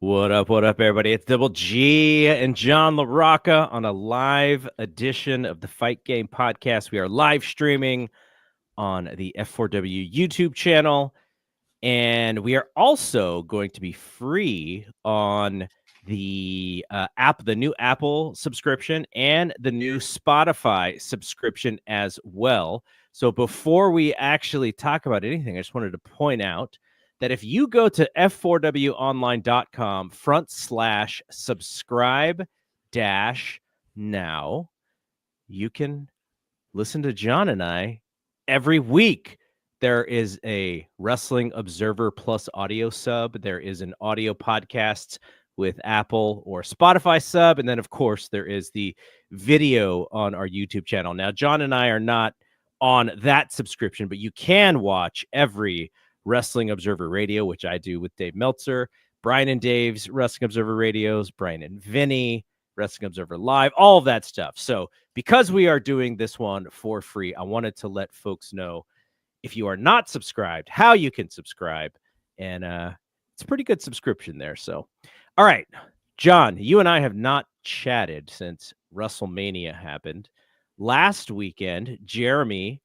What up, everybody? It's Double G and John LaRocca on a live edition of the Fight Game Podcast. We are live streaming on the F4W YouTube channel, and we are also going to be free on the the new Apple subscription and the new Spotify subscription as well. So before we actually talk about anything, I just wanted to point out that if you go to f4wonline.com/subscribe-now, you can listen to John and I every week. There is a Wrestling Observer Plus audio sub. There is an audio podcast with Apple or Spotify sub. And then, of course, there is the video on our YouTube channel. Now, John and I are not on that subscription, but you can watch every Wrestling Observer Radio, which I do with Dave Meltzer, Brian and Dave's Wrestling Observer Radios, Brian and Vinny, Wrestling Observer Live, all of that stuff. So because we are doing this one for free, I wanted to let folks know, if you are not subscribed, how you can subscribe. And it's a pretty good subscription there. So, all right, John, you and I have not chatted since WrestleMania happened. Last weekend, Jeremy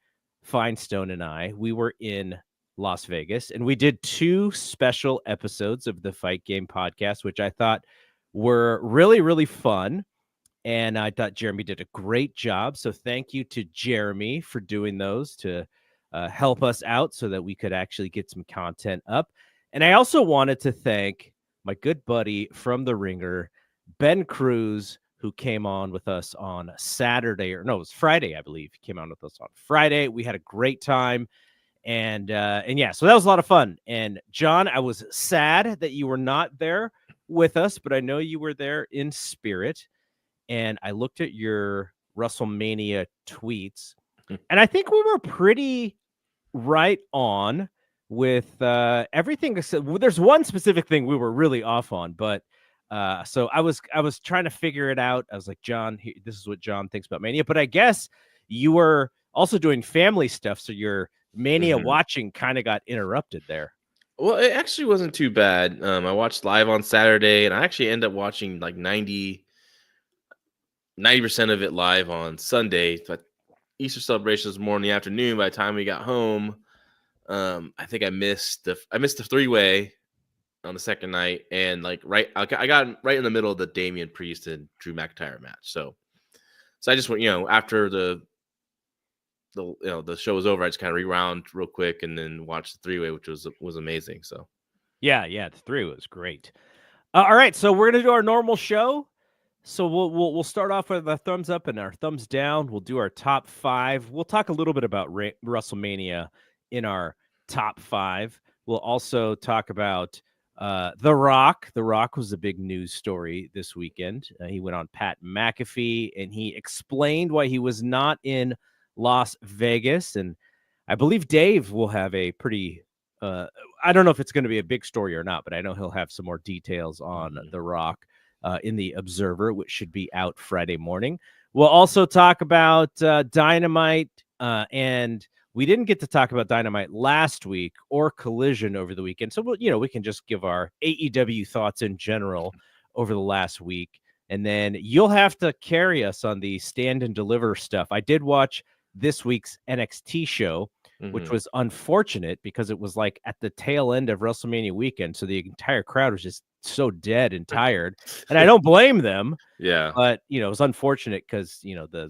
Feinstone and I, we were in Las Vegas, and we did 2 special episodes of the Fight Game Podcast, which I thought were really, really fun. And I thought Jeremy did a great job. So thank you to Jeremy for doing those to help us out so that we could actually get some content up. And I also wanted to thank my good buddy from The Ringer, Ben Cruz, who came on with us on Saturday, or no, it was Friday, I believe. He came on with us on Friday. We had a great time. And yeah, so that was a lot of fun. And John, I was sad that you were not there with us, but I know you were there in spirit. And I looked at your WrestleMania tweets, and I think we were pretty right on with everything. There's one specific thing we were really off on, but so I was trying to figure it out. I was like, John, this is what John thinks about Mania, but I guess you were also doing family stuff, so your Mania watching kind of got interrupted there. Well, it actually wasn't too bad. I watched live on Saturday, and I actually ended up watching like 90% of it live on Sunday. But Easter celebrations more in the afternoon. By the time we got home, I think I missed the 3-way on the second night, and like I got right in the middle of the Damian Priest and Drew McIntyre match. So I just went, after the show was over, I just kind of rewound real quick and then watched the 3-way, which was amazing. So yeah, the 3-way was great. All right, so we're gonna do our normal show. So we'll start off with our thumbs up and our thumbs down. We'll do our top 5. We'll talk a little bit about WrestleMania in our top 5. We'll also talk about The Rock. The Rock was a big news story this weekend. He went on Pat McAfee, and he explained why he was not in Las Vegas. And I believe Dave will have a pretty I don't know if it's going to be a big story or not, but I know he'll have some more details on The Rock in the Observer, which should be out Friday morning. We'll also talk about Dynamite, and we didn't get to talk about Dynamite last week or Collision over the weekend. So, we can just give our AEW thoughts in general over the last week. And then you'll have to carry us on the stand and deliver stuff. I did watch this week's NXT show, which was unfortunate because it was like at the tail end of WrestleMania weekend. So the entire crowd was just so dead and tired. And I don't blame them. Yeah. But, it was unfortunate because,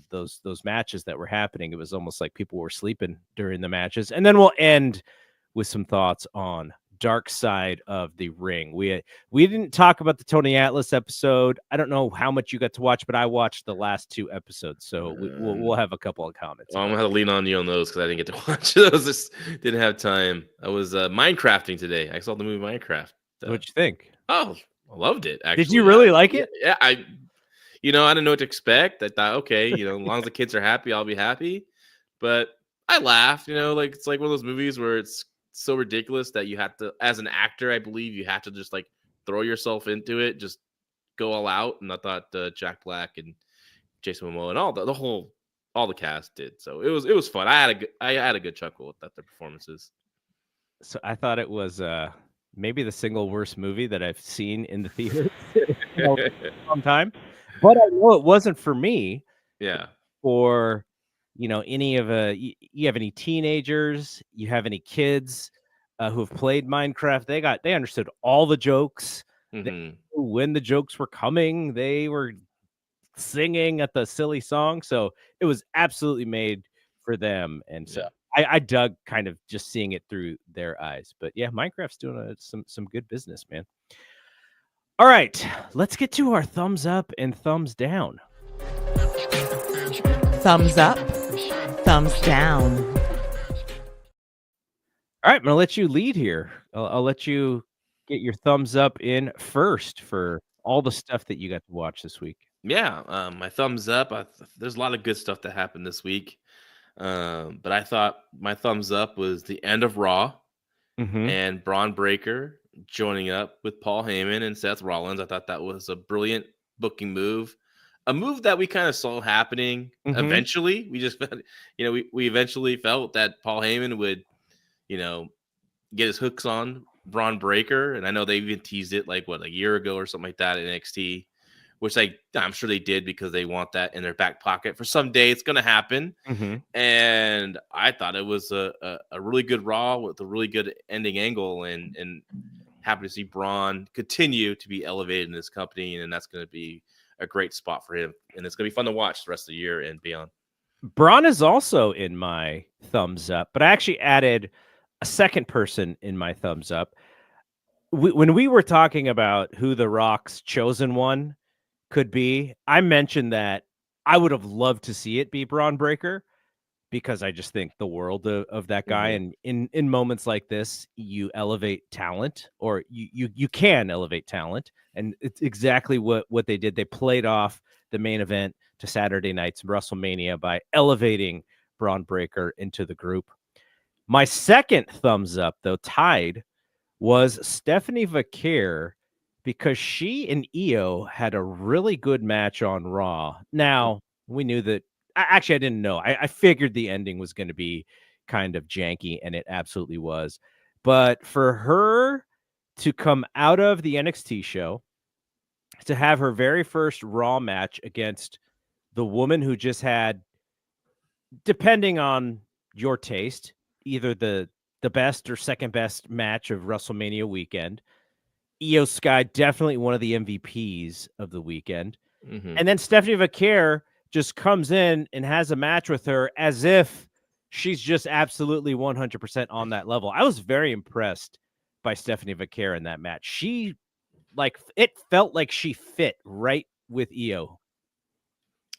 those matches that were happening, it was almost like people were sleeping during the matches. And then we'll end with some thoughts on Dark Side of the Ring. We didn't talk about the Tony Atlas episode. I don't know how much you got to watch, but I watched the last 2 episodes, so we'll have a couple of comments. Well, I'm gonna have to lean on you on those because I didn't get to watch those. Just didn't have time. I was Minecrafting today. I saw the movie Minecraft. What'd you think? Oh, I loved it. Actually, did you really like it? Yeah, I didn't know what to expect. I thought, okay, as long as the kids are happy, I'll be happy. But I laughed. Like it's like one of those movies where it's so ridiculous that you have to, as an actor, I believe you have to just like throw yourself into it, just go all out. And I thought Jack Black and Jason Momoa and all the cast did. So it was fun. I had a good chuckle at their performances. So I thought it was maybe the single worst movie that I've seen in the theater in a long time. But I know it wasn't for me. Yeah. For any of you have any teenagers, you have any kids who have played Minecraft, they understood all the jokes. They Hmm. knew when the jokes were coming, they were singing at the silly song, so it was absolutely made for them. And so Yeah. I dug kind of just seeing it through their eyes. But yeah, Minecraft's doing some good business, man. All right, let's get to our thumbs up and thumbs down. Thumbs up, thumbs down. All right, I'm gonna let you lead here. I'll let you get your thumbs up in first for all the stuff that you got to watch this week. Yeah. My thumbs up. There's a lot of good stuff that happened this week. But I thought my thumbs up was the end of Raw Mhm, and Braun Breaker joining up with Paul Heyman and Seth Rollins. I thought that was a brilliant booking move. A move that we kind of saw happening mhm. eventually. We just, we eventually felt that Paul Heyman would, you know, get his hooks on Braun Breaker. And I know they even teased it like, what, a year ago or something like that at NXT, which I'm sure they did because they want that in their back pocket for someday. It's going to happen. Mhm. And I thought it was a really good Raw with a really good ending angle, and happy to see Braun continue to be elevated in this company, and that's going to be a great spot for him, and it's going to be fun to watch the rest of the year and beyond. Braun is also in my thumbs up, but I actually added a second person in my thumbs up. When we were talking about who The Rock's chosen one could be, I mentioned that I would have loved to see it be Braun Breaker, because I just think the world of that guy. Hmm. And in moments like this, you elevate talent, or you can elevate talent, and it's exactly what they did. They played off the main event to Saturday night's WrestleMania by elevating Braun Breaker into the group. My second thumbs up, though, tied, was Stephanie Vaquer, because she and Io had a really good match on Raw. Now, we knew that. Actually, I didn't know. I figured the ending was going to be kind of janky, and it absolutely was. But for her to come out of the NXT show, to have her very first Raw match against the woman who just had, depending on your taste, either the best or second best match of WrestleMania weekend. Io Sky, definitely one of the MVPs of the weekend. Hmm. And then Stephanie Vaquer just comes in and has a match with her as if she's just absolutely 100% on that level. I was very impressed by Stephanie Vaquer in that match. She, it felt like she fit right with Io.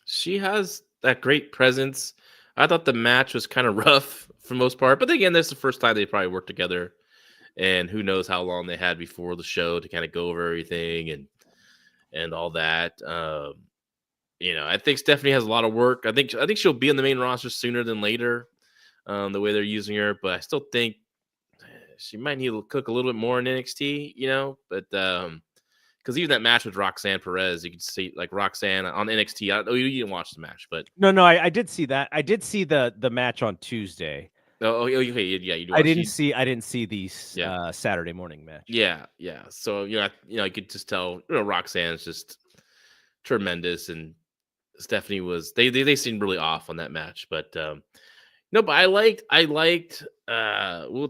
She has that great presence. I thought the match was kind of rough for most part, but again, that's the first time they probably worked together, and who knows how long they had before the show to kind of go over everything and all that. I think Stephanie has a lot of work. I think she'll be in the main roster sooner than later. The way they're using her, but I still think she might need to cook a little bit more in NXT. But because even that match with Roxanne Perez, you could see like Roxanne on NXT. I know you didn't watch the match, but No, I did see that. I did see the match on Tuesday. okay, yeah, you watched. I didn't see the Yeah, Saturday morning match. yeah. So you could just tell. Roxanne's just tremendous, and Stephanie was. They seemed really off on that match, but no, but I liked. We'll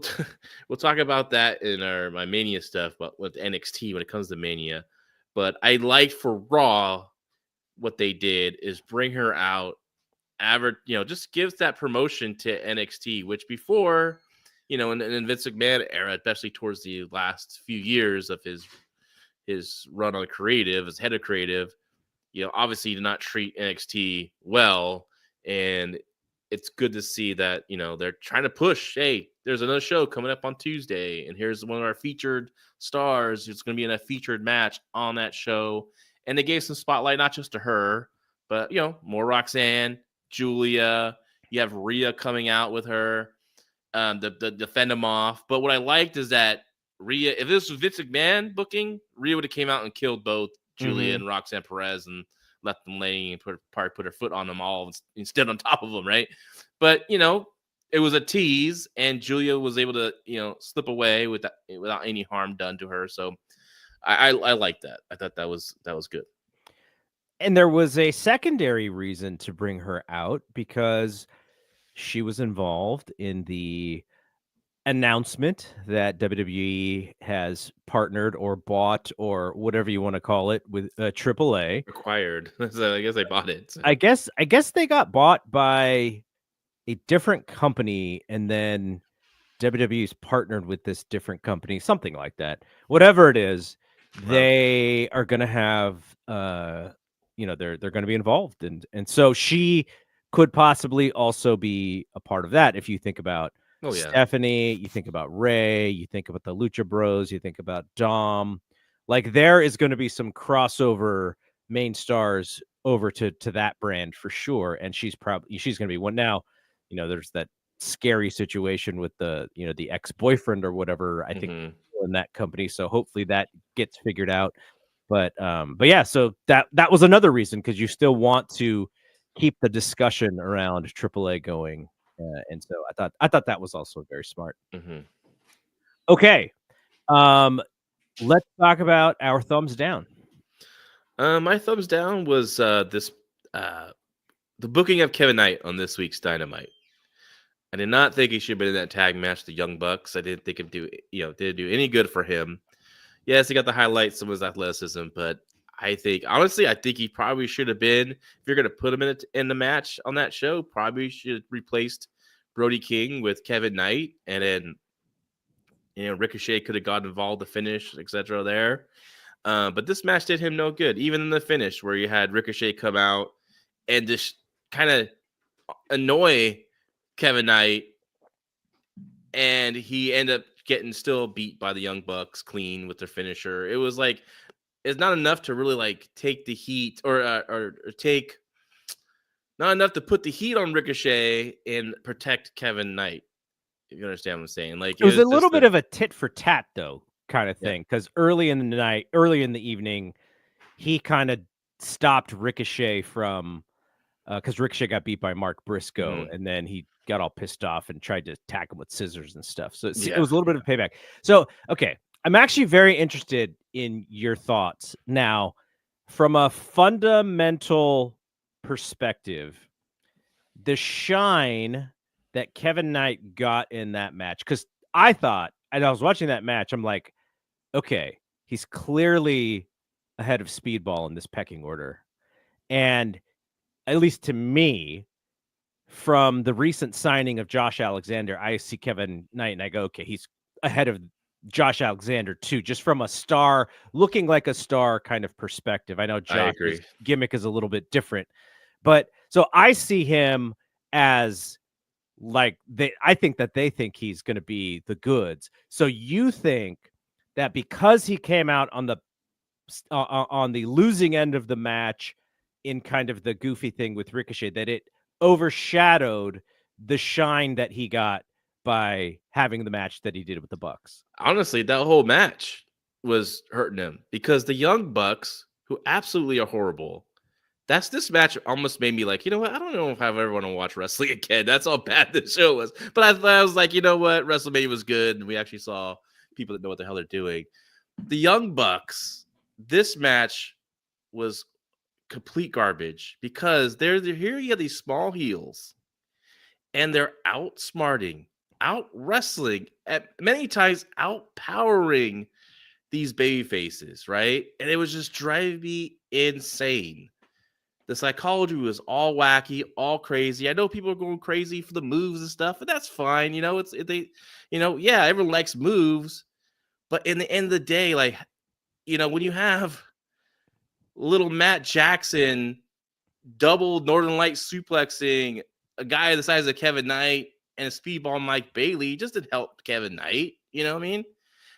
talk about that in my Mania stuff, but with NXT when it comes to Mania. But I liked for Raw what they did is bring her out, average, just gives that promotion to NXT, which before, in Vince McMahon era, especially towards the last few years of his run on creative as head of creative, obviously did not treat NXT well. And it's good to see that, they're trying to push, hey, there's another show coming up on Tuesday, and here's one of our featured stars. It's going to be in a featured match on that show. And they gave some spotlight, not just to her, but, more Roxanne, Julia. You have Rhea coming out with her, the defend them off. But what I liked is that Rhea, if this was Vince McMahon booking, Rhea would have came out and killed both Julia Mhm. and Roxanne Perez and left them laying and probably put her foot on them all instead on top of them, right? But it was a tease, and Julia was able to, slip away without any harm done to her. So I like that. I thought that was good. And there was a secondary reason to bring her out because she was involved in the announcement that WWE has partnered or bought or whatever you want to call it with AAA. Required. So I guess they bought it. So. I guess they got bought by a different company, and then WWE's partnered with this different company, something like that. Whatever it is, they are going to have, they're going to be involved, and so she could possibly also be a part of that. If you think about Stephanie, you think about Ray, you think about the Lucha Bros, you think about Dom, like there is going to be some crossover main stars over to that brand for sure, and she's going to be one now. There's that scary situation with the ex-boyfriend or whatever, I think in that company, so hopefully that gets figured out. But yeah, so that was another reason, because you still want to keep the discussion around AAA going, and so I thought that was also very smart. Okay, let's talk about our thumbs down. My thumbs down was the booking of Kevin Knight on this week's Dynamite. I did not think he should have been in that tag match with the Young Bucks. I didn't think it didn't do any good for him. Yes, he got the highlights, some of his athleticism, but I think he probably should have been, if you're going to put him in the match on that show, probably should have replaced Brody King with Kevin Knight, and then Ricochet could have got involved to finish, etc. there. But this match did him no good, even in the finish where you had Ricochet come out and just kind of annoy Kevin Knight, and he ended up getting still beat by the Young Bucks clean with their finisher. It was like, it's not enough to really like take the heat or take, not enough to put the heat on Ricochet and protect Kevin Knight. If you understand what I'm saying, like it was a little bit of a tit for tat though kind of thing, because early in the evening, he kind of stopped Ricochet from, because Ricochet got beat by Mark Briscoe, and then he got all pissed off and tried to attack him with scissors and stuff. So it was a little bit of payback. So, okay, I'm actually very interested in your thoughts. Now, from a fundamental perspective, the shine that Kevin Knight got in that match, because I thought, and I was watching that match, I'm like, okay, he's clearly ahead of Speedball in this pecking order. And at least to me, from the recent signing of Josh Alexander, I see Kevin Knight and I go, okay, he's ahead of Josh Alexander too, just from a star, looking like a star kind of perspective. I know Josh's gimmick is a little bit different, but so I see him as like I think that they think he's going to be the goods. So you think that because he came out on the losing end of the match in kind of the goofy thing with Ricochet, that it overshadowed the shine that he got by having the match that he did with the Bucks? Honestly, that whole match was hurting him, because the Young Bucks, who absolutely are horrible, this match almost made me like, you know what? I don't know if I ever want to watch wrestling again. That's how bad this show was. But I was like, you know what? WrestleMania was good, and we actually saw people that know what the hell they're doing. The Young Bucks, this match was complete garbage, because they're here. You have these small heels, and they're outsmarting, out wrestling, at many times outpowering these baby faces, right? And it was just driving me insane. The psychology was all wacky, all crazy. I know people are going crazy for the moves and stuff, and that's fine. Everyone likes moves, but in the end of the day, like, when you have little Matt Jackson double Northern Light suplexing a guy the size of Kevin Knight and a speedball Mike Bailey, just didn't help Kevin Knight. You know what I mean?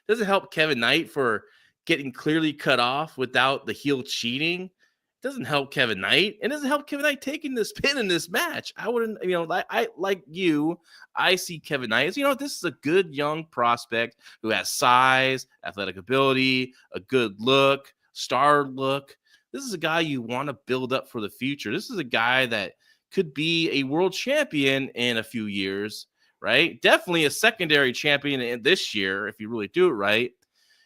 Doesn't help Kevin Knight for getting clearly cut off without the heel cheating. Doesn't help Kevin Knight, and doesn't help Kevin Knight taking this pin in this match. I wouldn't, I see Kevin Knight as, this is a good young prospect who has size, athletic ability, a good look, star look. This is a guy you want to build up for the future. This is a guy that could be a world champion in a few years, right? Definitely a secondary champion in this year if you really do it right.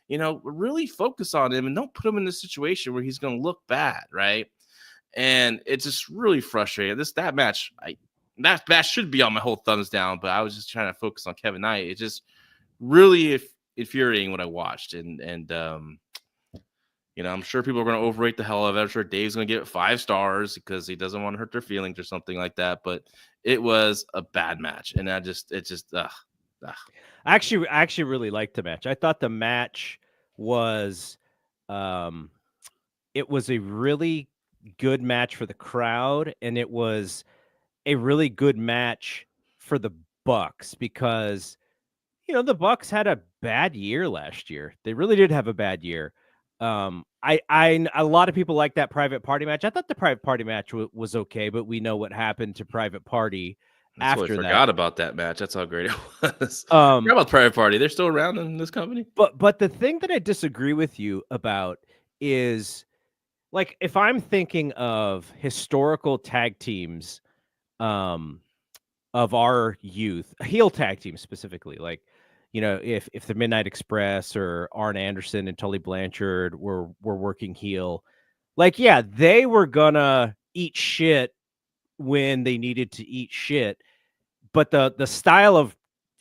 Really focus on him and don't put him in this situation where he's going to look bad, right? And it's just really frustrating. That match should be on my whole thumbs down, but I was just trying to focus on Kevin Knight. It just really infuriating what I watched, and I'm sure people are going to overrate the hell of it. I'm sure Dave's going to give it 5 stars because he doesn't want to hurt their feelings or something like that. But it was a bad match, and I actually really liked the match. I thought the match was, it was a really good match for the crowd, and it was a really good match for the Bucks because the Bucks had a bad year last year. They really did have a bad year. A lot of people like that private party match. I thought the private party match was okay, but we know what happened to private party after that. Forgot about that match. That's how great it was. Forgot about private party. They're still around in this company. But the thing that I disagree with you about is, like, if I'm thinking of historical tag teams, of our youth, heel tag teams specifically, like, if the Midnight Express or Arn Anderson and Tully Blanchard were working heel, like, yeah, they were gonna eat shit when they needed to eat shit. But the style of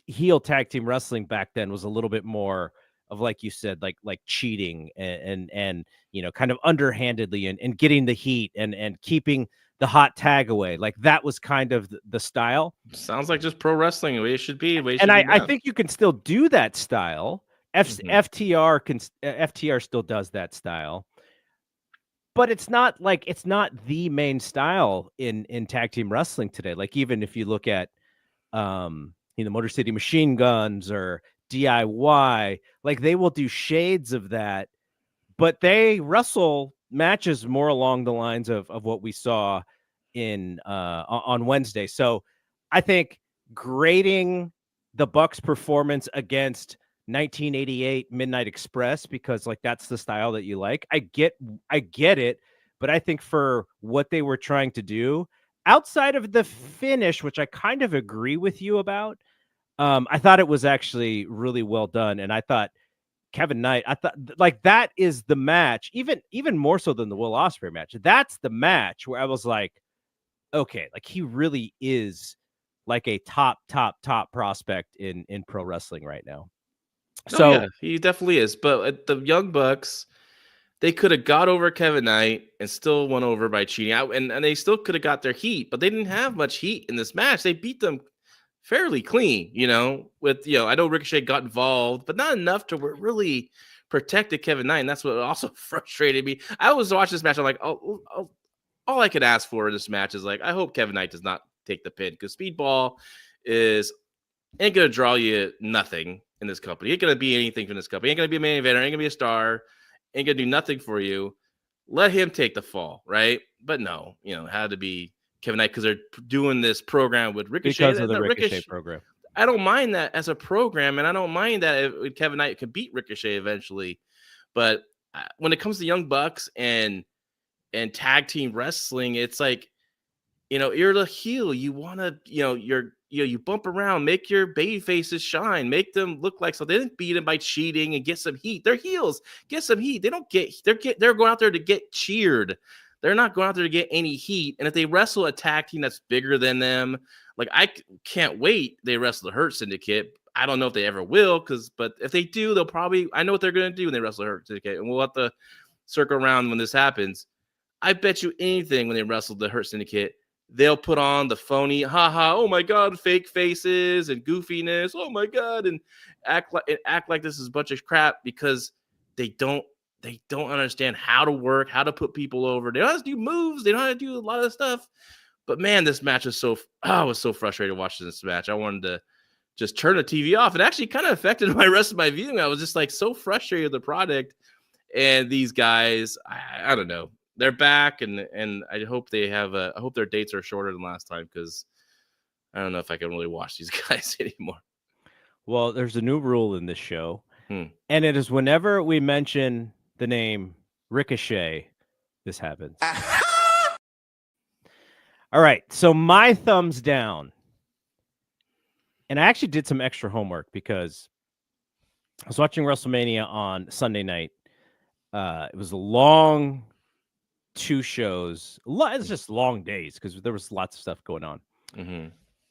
heel tag team wrestling back then was a little bit more of, like you said, like cheating and kind of underhandedly and getting the heat and keeping the hot tag away. Like, that was kind of the style. Sounds like just pro wrestling the way it should be. I think you can still do that style. FTR still does that style, but it's not the main style in tag team wrestling today. Like, even if you look at Motor City Machine Guns or DIY, like, they will do shades of that, but they wrestle matches more along the lines of what we saw on Wednesday. So I think grading the Bucks' performance against 1988 Midnight Express, because, like, that's the style that you like, I get it, but I think for what they were trying to do outside of the finish, which I kind of agree with you about, I thought it was actually really well done. And I thought Kevin Knight, I thought, like, that is the match, even more so than the Will Ospreay match. That's the match where I was like, okay, like, he really is like a top prospect in pro wrestling right now. So yeah, he definitely is. But the Young Bucks, they could have got over Kevin Knight and still won over by cheating out, and they still could have got their heat, but they didn't have much heat in this match. They beat them fairly clean, with, I know Ricochet got involved, but not enough to where it really protected Kevin Knight. And that's what also frustrated me. I was watching this match. I'm like, all I could ask for in this match is, like, I hope Kevin Knight does not take the pin, because Speedball ain't going to draw you nothing in this company. Ain't going to be anything from this company. Ain't going to be a main eventer. Ain't going to be a star. Ain't going to do nothing for you. Let him take the fall, right? But no, it had to be Kevin Knight because they're doing this program with Ricochet. Because of the Ricochet program. I don't mind that as a program, and I don't mind that if Kevin Knight could beat Ricochet eventually. But when it comes to Young Bucks and tag team wrestling, it's like, you're the heel. You want to, you bump around, make your baby faces shine, make them look like, so they didn't beat them by cheating and get some heat. They're heels, get some heat. They're going out there to get cheered. They're not going out there to get any heat. And if they wrestle a tag team that's bigger than them, like, I can't wait. They wrestle the Hurt Syndicate. I don't know if they ever will, but if they do, they'll probably, I know what they're going to do when they wrestle the Hurt Syndicate, and we'll have to circle around when this happens. I bet you anything when they wrestle the Hurt Syndicate, they'll put on the phony, haha, oh my God, fake faces and goofiness, oh my God, and act like this is a bunch of crap, because they don't understand how to work, how to put people over. They don't have to do moves. They don't have to do a lot of stuff. But man, this match was I was so frustrated watching this match. I wanted to just turn the TV off. It actually kind of affected my rest of my viewing. I was just, like, so frustrated with the product. And these guys, I don't know. They're back, and I hope they have I hope their dates are shorter than last time, because I don't know if I can really watch these guys anymore. Well, there's a new rule in this show, and it is whenever we mention the name Ricochet, this happens. All right, so my thumbs down And I actually did some extra homework because I was watching WrestleMania on Sunday night. It was a long 2 shows. It's just long days because there was lots of stuff going on. Mm-hmm.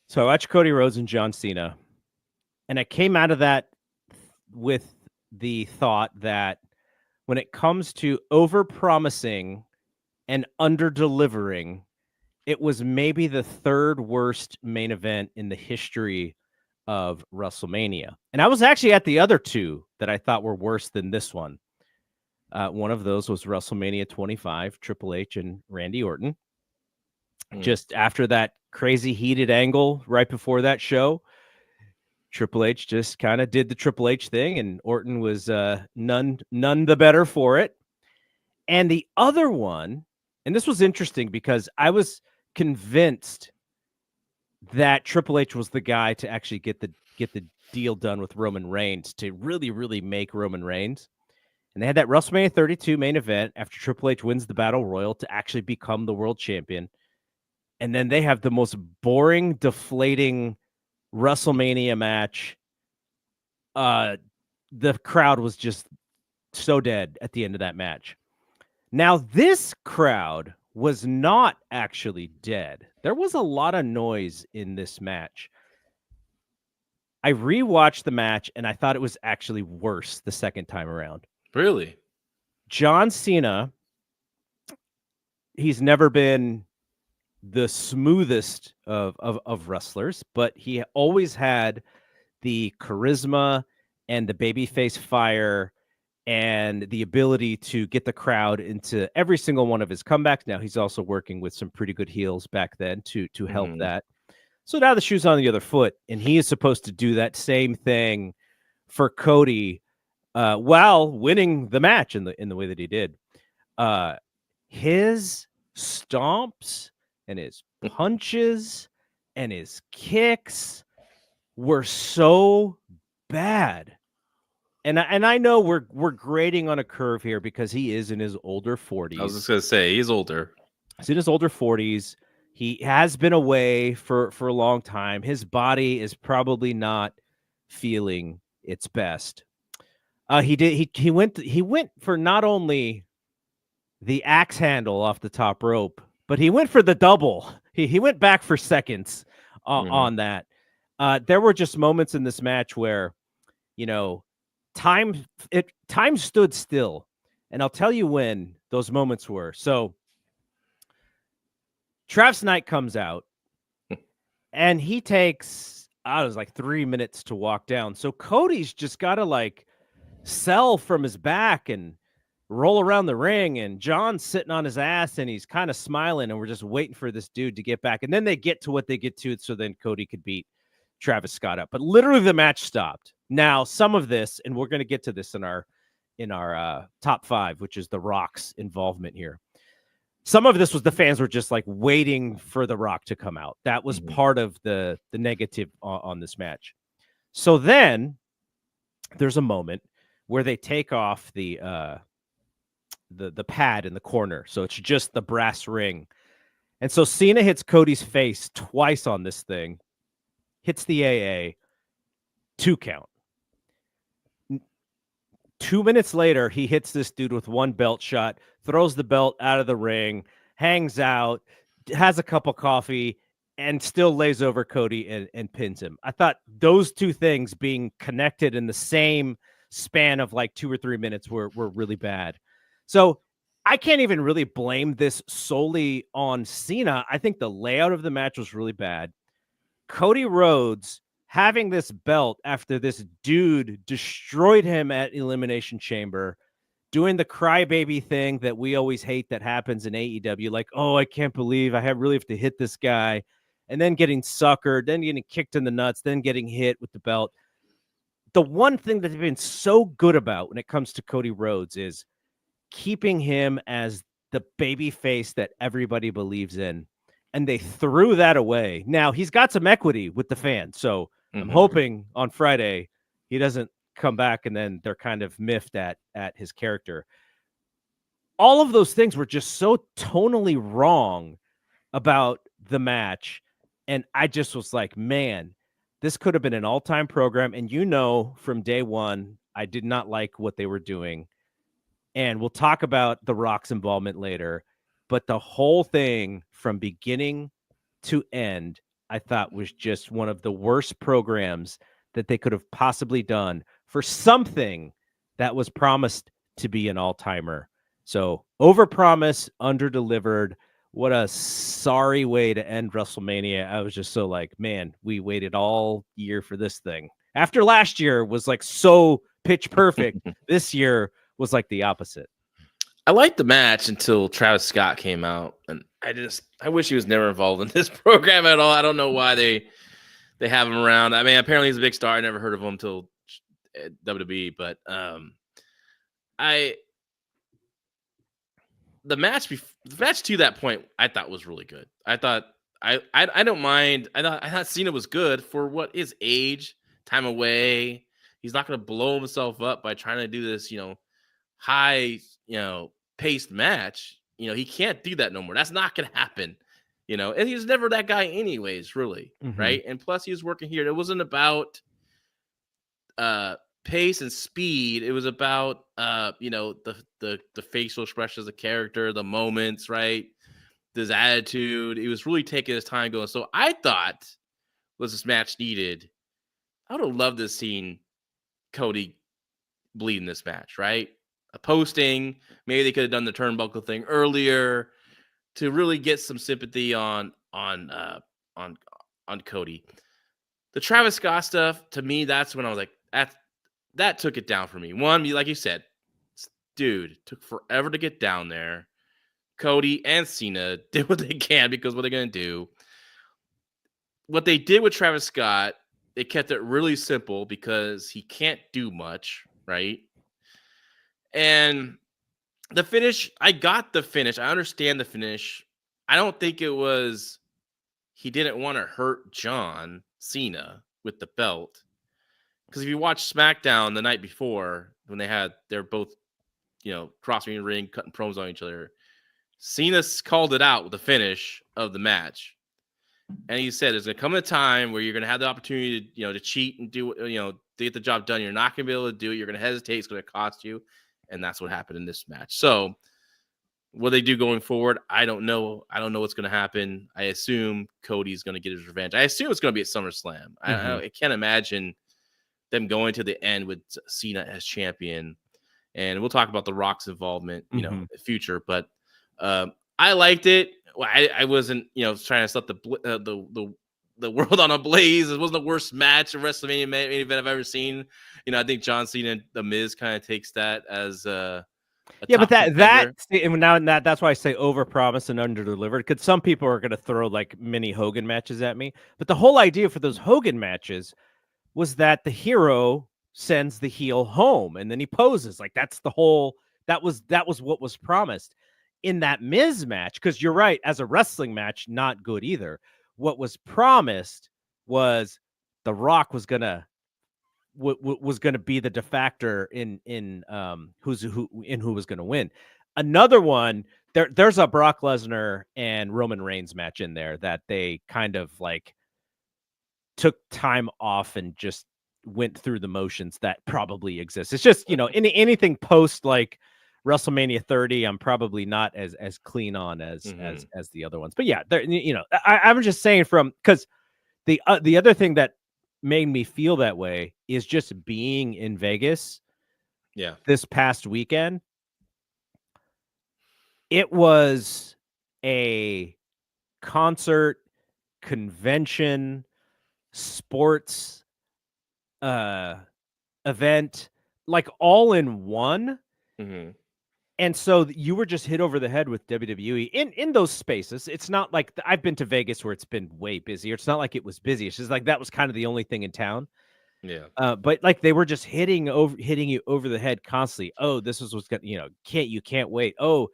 So I watched Cody Rhodes and John Cena, and I came out of that with the thought that when it comes to over-promising and under-delivering, it was maybe the 3rd worst main event in the history of WrestleMania. And I was actually at the other 2 that I thought were worse than this one. One of those was WrestleMania 25, Triple H and Randy Orton. Just after that crazy heated angle right before that show, Triple H just kind of did the Triple H thing, and Orton was none the better for it. And the other one, and this was interesting because I was convinced that Triple H was the guy to actually get the deal done with Roman Reigns to really, really make Roman Reigns. And they had that WrestleMania 32 main event after Triple H wins the Battle Royal to actually become the world champion. And then they have the most boring, deflating WrestleMania match. The crowd was just so dead at the end of that match. Now, this crowd was not actually dead. There was a lot of noise in this match. I rewatched the match, and I thought it was actually worse the second time around. Really? John Cena, he's never been the smoothest of wrestlers, but he always had the charisma and the babyface fire and the ability to get the crowd into every single one of his comebacks. Now he's also working with some pretty good heels back then to help that. So now the shoe's on the other foot, and he is supposed to do that same thing for Cody while winning the match in the way that he did. His stomps and his punches and his kicks were so bad. And I know we're grading on a curve here because he is in his older 40s. I was just gonna say he's older. He's in his older 40s. He has been away for a long time. His body is probably not feeling its best. He went for not only the axe handle off the top rope, but he went for the double. He went back for seconds on that. There were just moments in this match where, time stood still, and I'll tell you when those moments were. So Travis Knight comes out, and he takes, it was like 3 minutes to walk down. So Cody's just got to sell from his back and roll around the ring, and John's sitting on his ass, and he's kind of smiling, and we're just waiting for this dude to get back. And then they get to what they get to, so then Cody could beat Travis Scott up. But literally the match stopped. Now, some of this, and we're going to get to this in our top 5, which is The Rock's involvement here. Some of this was the fans were just waiting for The Rock to come out. That was part of the negative on this match. So then there's a moment where they take off the pad in the corner. So it's just the brass ring. And so Cena hits Cody's face twice on this thing, hits the AA, 2 count. 2 minutes later, he hits this dude with 1 belt shot, throws the belt out of the ring, hangs out, has a cup of coffee, and still lays over Cody and pins him. I thought those 2 things being connected in the same span of 2 or 3 minutes were really bad. So I can't even really blame this solely on Cena. I think the layout of the match was really bad. Cody Rhodes having this belt after this dude destroyed him at Elimination Chamber, doing the crybaby thing that we always hate that happens in AEW. Oh, I can't believe I really have to hit this guy. And then getting suckered, then getting kicked in the nuts, then getting hit with the belt. The one thing that they've been so good about when it comes to Cody Rhodes is keeping him as the baby face that everybody believes in. And they threw that away. Now, he's got some equity with the fans. So I'm hoping on Friday he doesn't come back and then they're kind of miffed at his character. All of those things were just so tonally wrong about the match. And I just was like, man, this could have been an all-time program. And from day one, I did not like what they were doing. And we'll talk about The Rock's involvement later. But the whole thing from beginning to end, I thought was just one of the worst programs that they could have possibly done for something that was promised to be an all-timer. So overpromise, underdelivered. What a sorry way to end WrestleMania. I was just so like, man, we waited all year for this thing. After last year was like so pitch perfect, this year was like the opposite. I liked the match until Travis Scott came out, and I wish he was never involved in this program at all. I don't know why they have him around. I mean, apparently he's a big star. I never heard of him until WWE, but the match to that point, I thought was really good. I thought I don't mind. I thought Cena was good for what his age, time away. He's not going to blow himself up by trying to do this, high, paced match. He can't do that no more. That's not going to happen. And he's never that guy anyways, really, right? And plus, he was working here. It wasn't about pace and speed. It was about the facial expressions, the character, the moments, right? His attitude. He was really taking his time going. So I thought was this match needed. I would have loved to have seen Cody bleed in this match, right? A posting. Maybe they could have done the turnbuckle thing earlier to really get some sympathy on Cody. The Travis Scott stuff, to me, that's when I was like, that took it down for me. One, like you said, dude, took forever to get down there. Cody and Cena did what they can because what they're going to do. What they did with Travis Scott, they kept it really simple because he can't do much, right? And the finish, I got the finish. I understand the finish. I don't think it was he didn't want to hurt John Cena with the belt. Because if you watch SmackDown the night before, when they're both, crossing the ring, cutting promos on each other, Cena called it out with the finish of the match. And he said, there's going to come a time where you're going to have the opportunity to cheat and do, to get the job done. You're not going to be able to do it. You're going to hesitate. It's going to cost you. And that's what happened in this match. So what they do going forward, I don't know. I don't know what's going to happen. I assume Cody's going to get his revenge. I assume it's going to be at SummerSlam. I can't imagine them going to the end with Cena as champion. And we'll talk about The Rock's involvement, in the future. But I liked it. I wasn't, trying to set the world on a blaze. It wasn't the worst match of WrestleMania main event I've ever seen. I think John Cena and The Miz kind of takes that as a but that's why I say overpromise and underdelivered. Because some people are going to throw like mini Hogan matches at me, but the whole idea for those Hogan matches was that the hero sends the heel home and then he poses. Like that was what was promised in that Miz match. Because you're right, as a wrestling match, not good either. What was promised was The Rock was gonna be the de factor in who was gonna win. Another one, there's a Brock Lesnar and Roman Reigns match in there that they kind of like took time off and just went through the motions that probably exists. It's just, anything post like WrestleMania 30, I'm probably not as clean on as the other ones. But yeah, I'm just saying because the other thing that made me feel that way is just being in Vegas. Yeah. This past weekend, it was a concert, convention, sports event, like all in one. And so you were just hit over the head with WWE in those spaces. It's not like I've been to Vegas where it's been way busier. It's not like it was busy. It's just like that was kind of the only thing in town. Yeah. But like they were just hitting you over the head constantly. Oh, this is what's gonna, can't wait. Oh,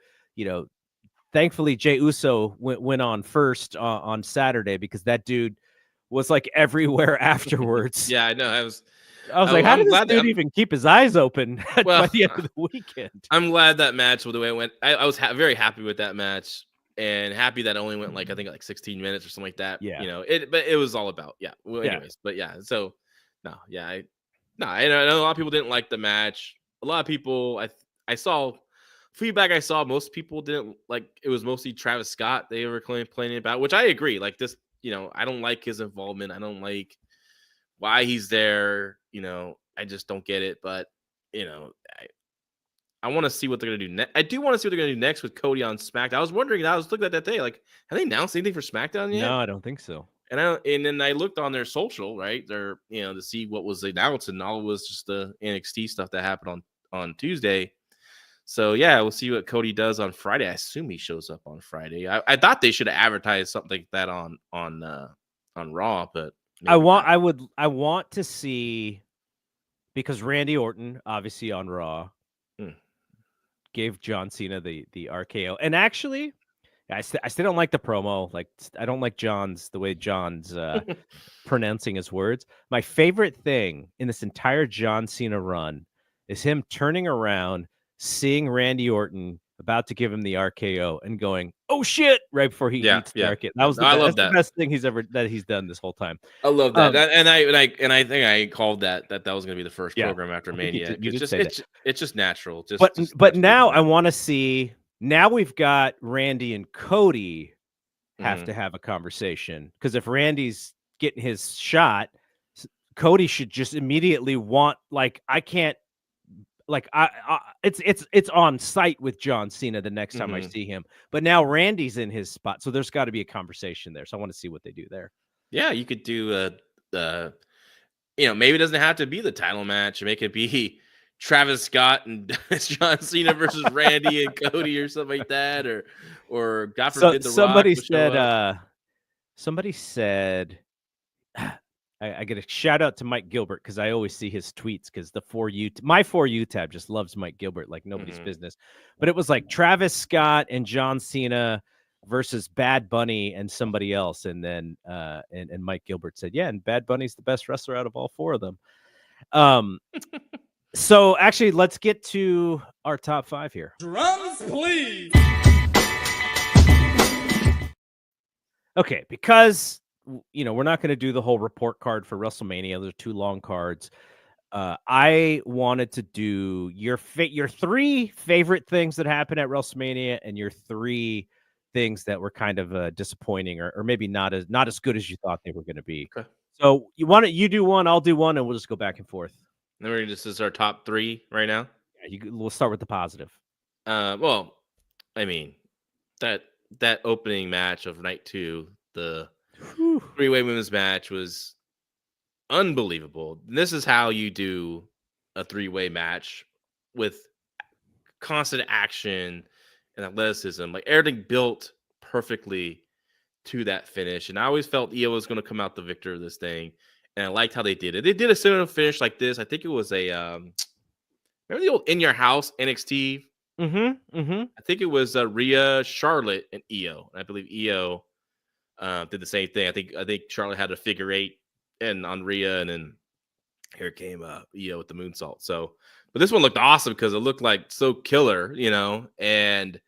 thankfully Jey Uso went on first on Saturday because that dude was like everywhere afterwards. Yeah, I know. I was like, how did this dude even keep his eyes open by the end of the weekend? I'm glad that match, the way it went, I was very happy with that match. and happy that it only went like I think like 16 minutes or something like that. Yeah. But it was all about Well, Yeah. anyways, but yeah. So no, yeah, I know a lot of people didn't like the match. A lot of people I saw feedback. I saw most people didn't like. It was mostly Travis Scott they were complaining about, which I agree. Like this, I don't like his involvement. I don't like why he's there. I just don't get it. But I want to see what they're gonna do next. I do want to see what they're gonna do next with Cody on SmackDown. I was wondering. I was looking at that day, like, have they announced anything for SmackDown yet? No, I don't think so. And then I looked on their social, right? They're to see what was announced, and all it was just the NXT stuff that happened on Tuesday. So yeah, we'll see what Cody does on Friday. I assume he shows up on Friday. I thought they should have advertised something like that on Raw, but I want to see, because Randy Orton obviously on Raw gave John Cena the RKO, and actually, I still don't like the promo. Like, I don't like the way John's pronouncing his words. My favorite thing in this entire John Cena run is him turning around, seeing Randy Orton about to give him the RKO, and going, "Oh shit!" right before he eats the RKO. That's the best thing he's done this whole time. I love that, and I think I called that was going to be the first program after Mania. It's just natural. But now I want to see. Now we've got Randy and Cody have to have a conversation, because if Randy's getting his shot, Cody should just immediately want, like, I can't, like, it's on site with John Cena the next time I see him. But now Randy's in his spot, so there's got to be a conversation there. So I want to see what they do there. Yeah, you could do maybe it doesn't have to be the title match. Make it be Travis Scott and John Cena versus Randy and Cody or something like that, or God forbid somebody said I get a shout out to Mike Gilbert, because I always see his tweets, because my For You tab just loves Mike Gilbert like nobody's business. But it was like Travis Scott and John Cena versus Bad Bunny and somebody else, and then and Mike Gilbert said, yeah, and Bad Bunny's the best wrestler out of all four of them. So actually, let's get to our top 5 here. Drums, please. Okay, because we're not going to do the whole report card for WrestleMania. They're 2 long cards. I wanted to do your 3 favorite things that happened at WrestleMania, and your 3 things that were kind of disappointing, or maybe not as good as you thought they were going to be. Okay. So you do one, I'll do one, and we'll just go back and forth. Then this is our top 3 right now. Yeah, we'll start with the positive. Well, I mean, that opening match of night 2, the 3-way women's match, was unbelievable. And this is how you do a 3-way match, with constant action and athleticism. Like, everything built perfectly to that finish. And I always felt Io was going to come out the victor of this thing. And I liked how they did it. They did a similar finish like this. I think it was remember the old In Your House NXT? I think it was Rhea, Charlotte, and Io. And I believe Io did the same thing. I think Charlotte had a figure 8 and on Rhea, and then here came Io with the moonsault. So, but this one looked awesome because it looked like so killer, and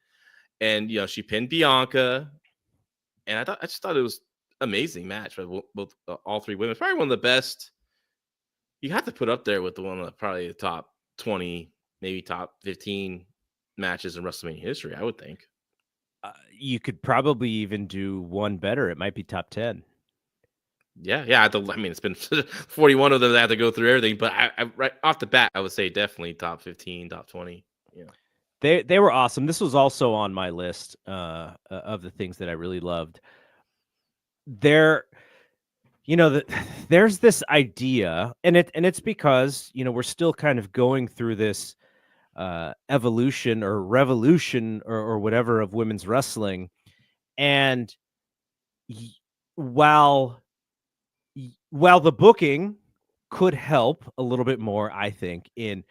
she pinned Bianca, and I just thought it was amazing match by both all 3 women. It's probably one of the best. You have to put up there with one of probably the top 20, maybe top 15 matches in WrestleMania history, I would think. You could probably even do one better. It might be top 10. Yeah. I mean, it's been 41 of them that have to go through everything, but I right off the bat, I would say definitely top 15, top 20. Yeah. They were awesome. This was also on my list of the things that I really loved. There's this idea, and it's because we're still kind of going through this evolution or revolution or whatever of women's wrestling, and while the booking could help a little bit more, I think, in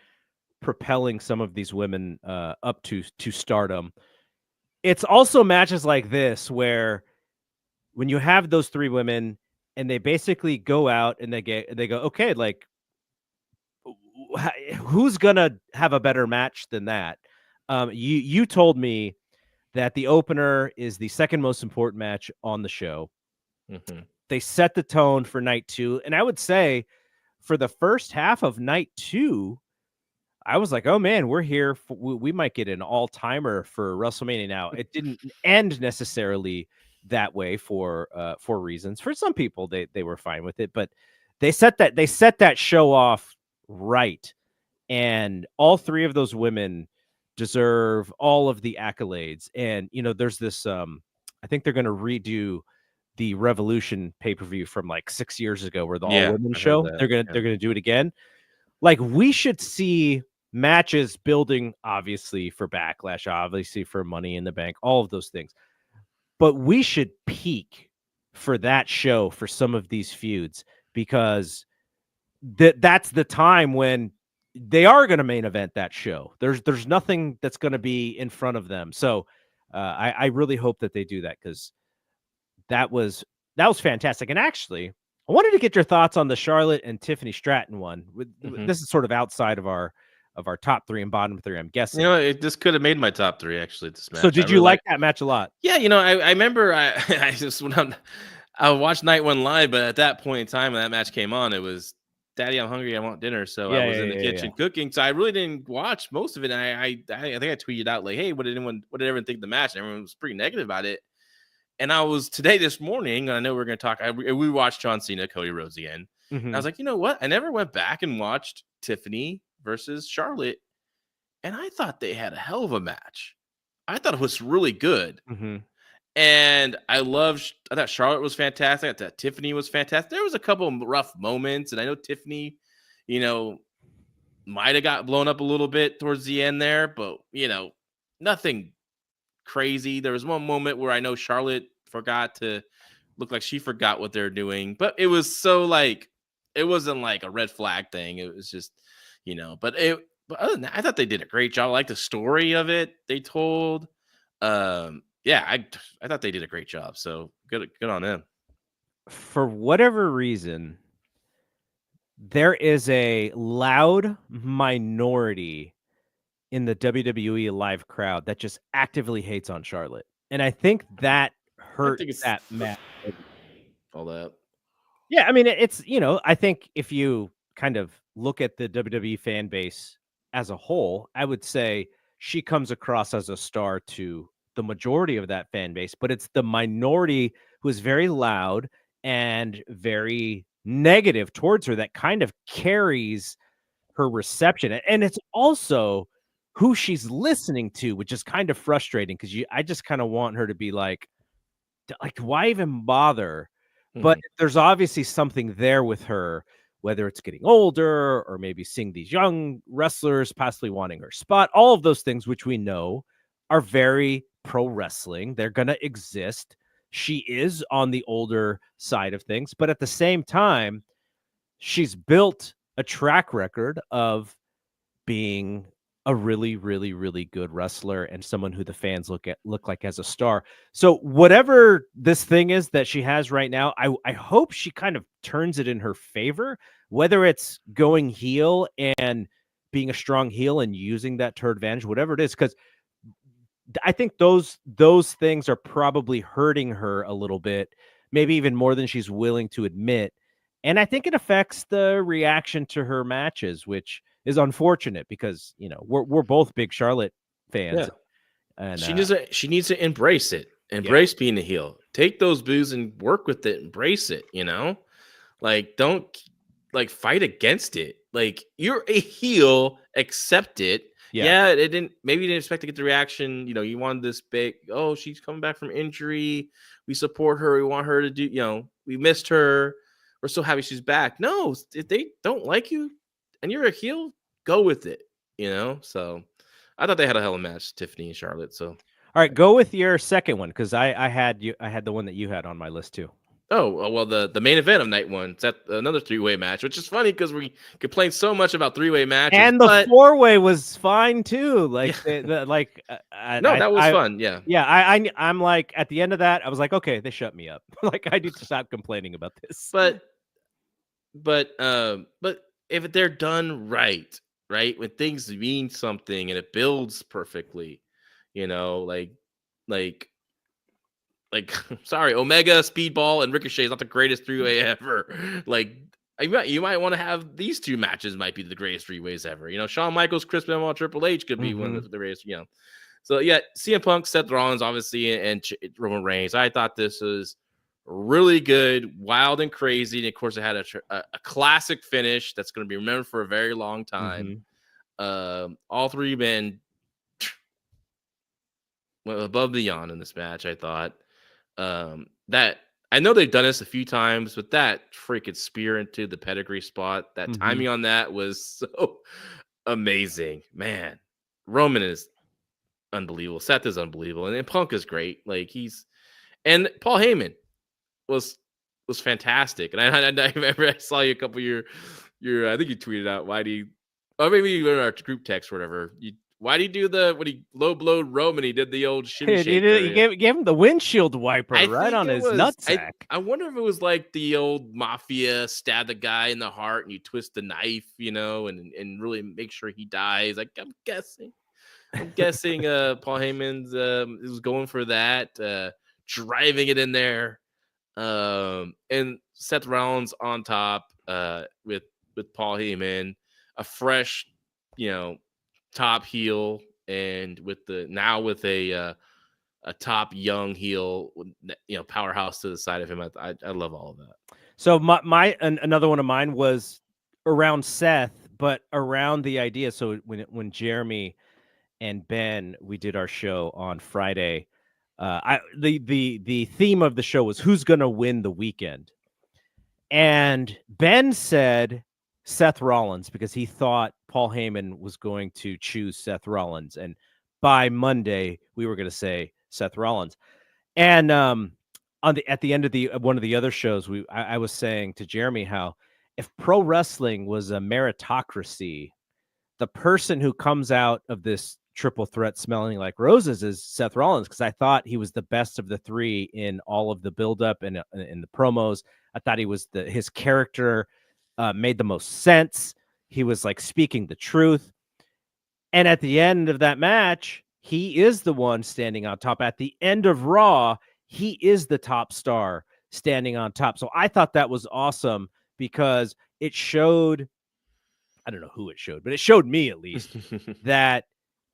propelling some of these women up to stardom, it's also matches like this where, when you have those 3 women and they basically go out and they go, okay, like, who's gonna have a better match than that? You told me that the opener is the second most important match on the show. Mm-hmm. They set the tone for night 2. And I would say for the first half of night 2, I was like, oh man, we're here. We might get an all-timer for WrestleMania now. It didn't end necessarily that way for reasons. For some people, they were fine with it, but they set that show off right. And all 3 of those women deserve all of the accolades. And there's this I think they're going to redo the Revolution pay-per-view from like 6 years ago, where the all-women I heard show. that. They're gonna do it again. Like, we should see matches building, obviously for Backlash, obviously for Money in the Bank, all of those things. But we should peak for that show for some of these feuds, because that's the time when they are going to main event that show. There's nothing that's going to be in front of them. So I really hope that they do that, because that was fantastic. And actually, I wanted to get your thoughts on the Charlotte and Tiffany Stratton one. Mm-hmm. This is sort of outside of our top 3 and bottom 3, I'm guessing. This could have made my top 3 actually. This match. So did you like that match a lot? Yeah, I remember I just I watched Night 1 live, but at that point in time when that match came on, it was Daddy, I'm hungry, I want dinner. So I was in the kitchen cooking. So I really didn't watch most of it. And I think I tweeted out like, hey, what did everyone think of the match? And everyone was pretty negative about it. And I was this morning, and I know we're going to talk. We watched John Cena, Cody Rhodes again. Mm-hmm. And I was like, you know what? I never went back and watched Tiffany versus Charlotte. And I thought they had a hell of a match. I thought it was really good. Mm-hmm. And I thought Charlotte was fantastic. I thought Tiffany was fantastic. There was a couple of rough moments. And I know Tiffany, might have got blown up a little bit towards the end there. But, nothing crazy. There was one moment where I know Charlotte looked like she forgot what they're doing. But it was so like, it wasn't like a red flag thing. It was just, but other than that, I thought they did a great job. I like the story of it they told. Yeah, I thought they did a great job. So good on them. For whatever reason, there is a loud minority in the WWE live crowd that just actively hates on Charlotte, and I think that hurt that match. All that. Yeah, I mean, it's I think if you kind of look at the WWE fan base as a whole, I would say she comes across as a star to the majority of that fan base, but it's the minority who is very loud and very negative towards her that kind of carries her reception. And it's also who she's listening to, which is kind of frustrating, because I just kind of want her to be like, why even bother? But there's obviously something there with her, whether it's getting older or maybe seeing these young wrestlers possibly wanting her spot, all of those things, which we know are very pro wrestling. They're going to exist. She is on the older side of things, but at the same time, she's built a track record of being a really, really, really good wrestler and someone who the fans look like as a star. So whatever this thing is that she has right now, I hope she kind of turns it in her favor, whether it's going heel and being a strong heel and using that to her advantage, whatever it is, because I think those things are probably hurting her a little bit, maybe even more than she's willing to admit. And I think it affects the reaction to her matches, which is unfortunate because, we're both big Charlotte fans. Yeah. And she needs to embrace it. Embrace being a heel. Take those boos and work with it. Embrace it, Like, don't fight against it. Like, you're a heel, accept it. Yeah, maybe you didn't expect to get the reaction. You wanted this big, oh, she's coming back from injury. We support her. We want her to do, we missed her. We're so happy she's back. No, if they don't like you and you're a heel, go with it, So I thought they had a hell of a match, Tiffany and Charlotte. So, all right, go with your second one, because I had the one that you had on my list too. Oh, well, the main event of night 1, it's another 3-way match, which is funny because we complain so much about 3-way matches. And the 4-way was fine too. Like, that was fun. Yeah. Yeah. I'm like, at the end of that, I was like, okay, they shut me up. Like, I need to stop complaining about this. But if they're done right, when things mean something and it builds perfectly, like like sorry, Omega, Speedball, and Ricochet is not the greatest 3-way ever. Like, you might want to have these two matches might be the greatest 3-ways ever. You know, Shawn Michaels, Chris Benoit, Triple H could be one of the greatest, you know. So, yeah, CM Punk, Seth Rollins, obviously, and Roman Reigns. I thought this was really good, wild and crazy. And, of course, it had a classic finish that's going to be remembered for a very long time. All three men went above and beyond in this match, I thought. That I know they've done this a few times, but that freaking spear into the pedigree spot, that timing on that was so amazing. Man, Roman is unbelievable. Seth is unbelievable. And then Punk is great. Like and Paul Heyman was fantastic. And I remember I saw you a couple of your I think you tweeted out, why do you, or maybe you in our group text or whatever, why do you do when he low blowed Roman? He did the old shimmy shaker. He gave him the windshield wiper right on his nutsack. I wonder if it was like the old mafia, stab the guy in the heart and you twist the knife, you know, and really make sure he dies. Like, I'm guessing Paul Heyman's was going for that, driving it in there. And Seth Rollins on top with Paul Heyman, a fresh, you know, top heel, and with a top young heel, you know, powerhouse to the side of him. I love all of that. So another one of mine was around Seth, but around the idea. So when Jeremy and Ben, we did our show on Friday, the theme of the show was who's going to win the weekend. And Ben said Seth Rollins because he thought Paul Heyman was going to choose Seth Rollins. And by Monday, we were going to say Seth Rollins. And at the end of one of the other shows, I was saying to Jeremy how if pro wrestling was a meritocracy, the person who comes out of this triple threat smelling like roses is Seth Rollins, because I thought he was the best of the three in all of the buildup and in the promos. I thought his character made the most sense. He was like speaking the truth. And at the end of that match, he is the one standing on top. At the end of Raw, he is the top star standing on top. So I thought that was awesome because it showed, I don't know who it showed, but it showed me at least that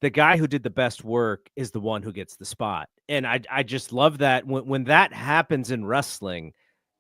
the guy who did the best work is the one who gets the spot. And I just love that when that happens in wrestling,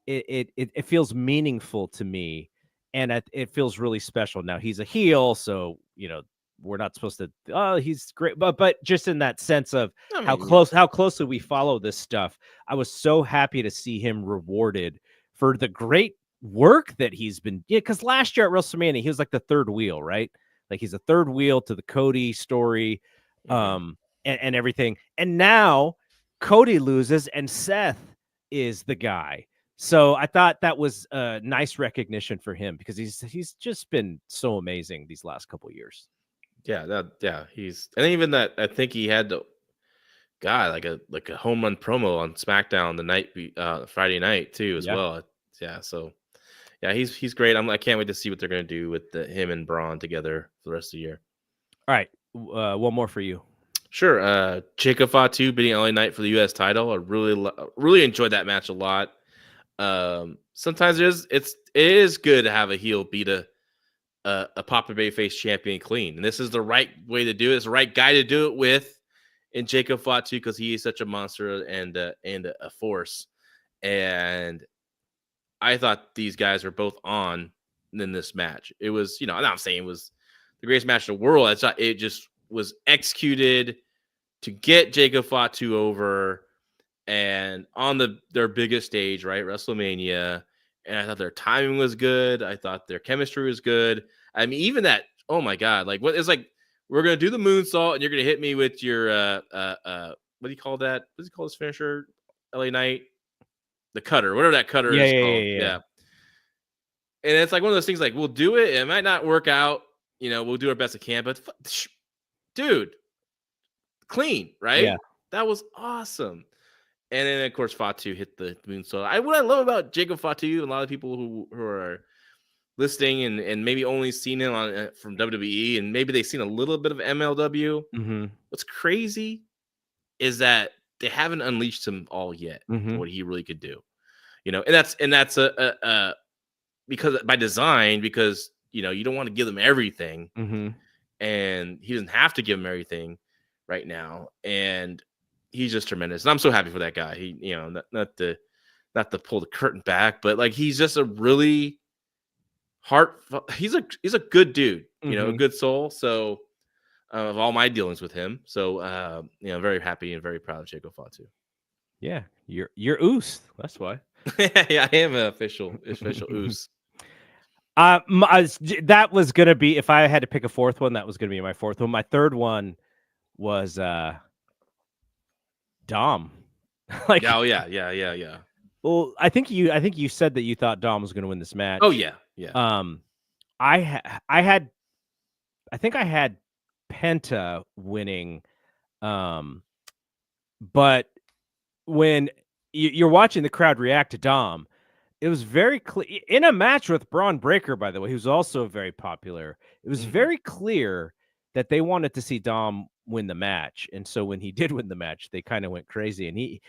it feels meaningful to me. And it feels really special. Now he's a heel, so, you know, we're not supposed to, oh, he's great. But just in that sense of how closely we follow this stuff, I was so happy to see him rewarded for the great work that he's been. Yeah, because last year at WrestleMania, he was like the third wheel, right? Like he's a third wheel to the Cody story, and everything. And now Cody loses and Seth is the guy. So I thought that was a nice recognition for him because he's just been so amazing these last couple of years. Yeah, he's, and even that, I think he had like a home run promo on SmackDown the night Friday night too as well. Yeah, so yeah, he's great. I can't wait to see what they're gonna do with him and Braun together for the rest of the year. All right, one more for you. Sure. Jacob Fatu beating LA Knight for the U.S. title. I really enjoyed that match a lot. Sometimes it is good to have a heel beat a popular babyface champion clean, and this is the right way to do it. It's the right guy to do it with, in Jacob Fatu, because he is such a monster and a force. And I thought these guys were both on in this match. It was, you know, I'm not saying it was the greatest match in the world. It just was executed to get Jacob Fatu over and on their biggest stage, right? WrestleMania. And I thought their timing was good. I thought their chemistry was good. I mean, even that, oh my God, like what it's like, we're gonna do the moonsault and you're gonna hit me with your what do you call that? What does he call this finisher? LA Knight? The cutter, whatever that cutter is called. Yeah. And it's like one of those things like, we'll do it. It might not work out. You know, we'll do our best we can, but dude, clean, right? Yeah. That was awesome. And then, of course, Fatu hit the moonsault. What I love about Jacob Fatu, and a lot of people who are listening and maybe only seen it on from WWE, and maybe they've seen a little bit of MLW. Mm-hmm. What's crazy is that they haven't unleashed him all yet Mhm. for what he really could do. And that's a because by design, because you don't want to give him everything, Mhm. and he doesn't have to give him everything right now, and he's just tremendous. And I'm so happy for that guy. He, not to pull the curtain back, but like he's just a really he's a good dude, a Mhm. good soul. So of all my dealings with him, so very happy and very proud of Jacob Fatu. Yeah, you're Oos. That's why. Yeah, I am an official Oos. That was gonna be, if I had to pick a fourth one, that was gonna be my fourth one. My third one was Dom. Like, Oh yeah. well, I think you said that you thought Dom was gonna win this match. Oh yeah. I think I had Penta winning, but when you're watching the crowd react to Dom, it was very clear in a match with Braun Breaker, by the way, who's also very popular. It was very clear that they wanted to see Dom win the match. And so when he did win the match, they kind of went crazy, and he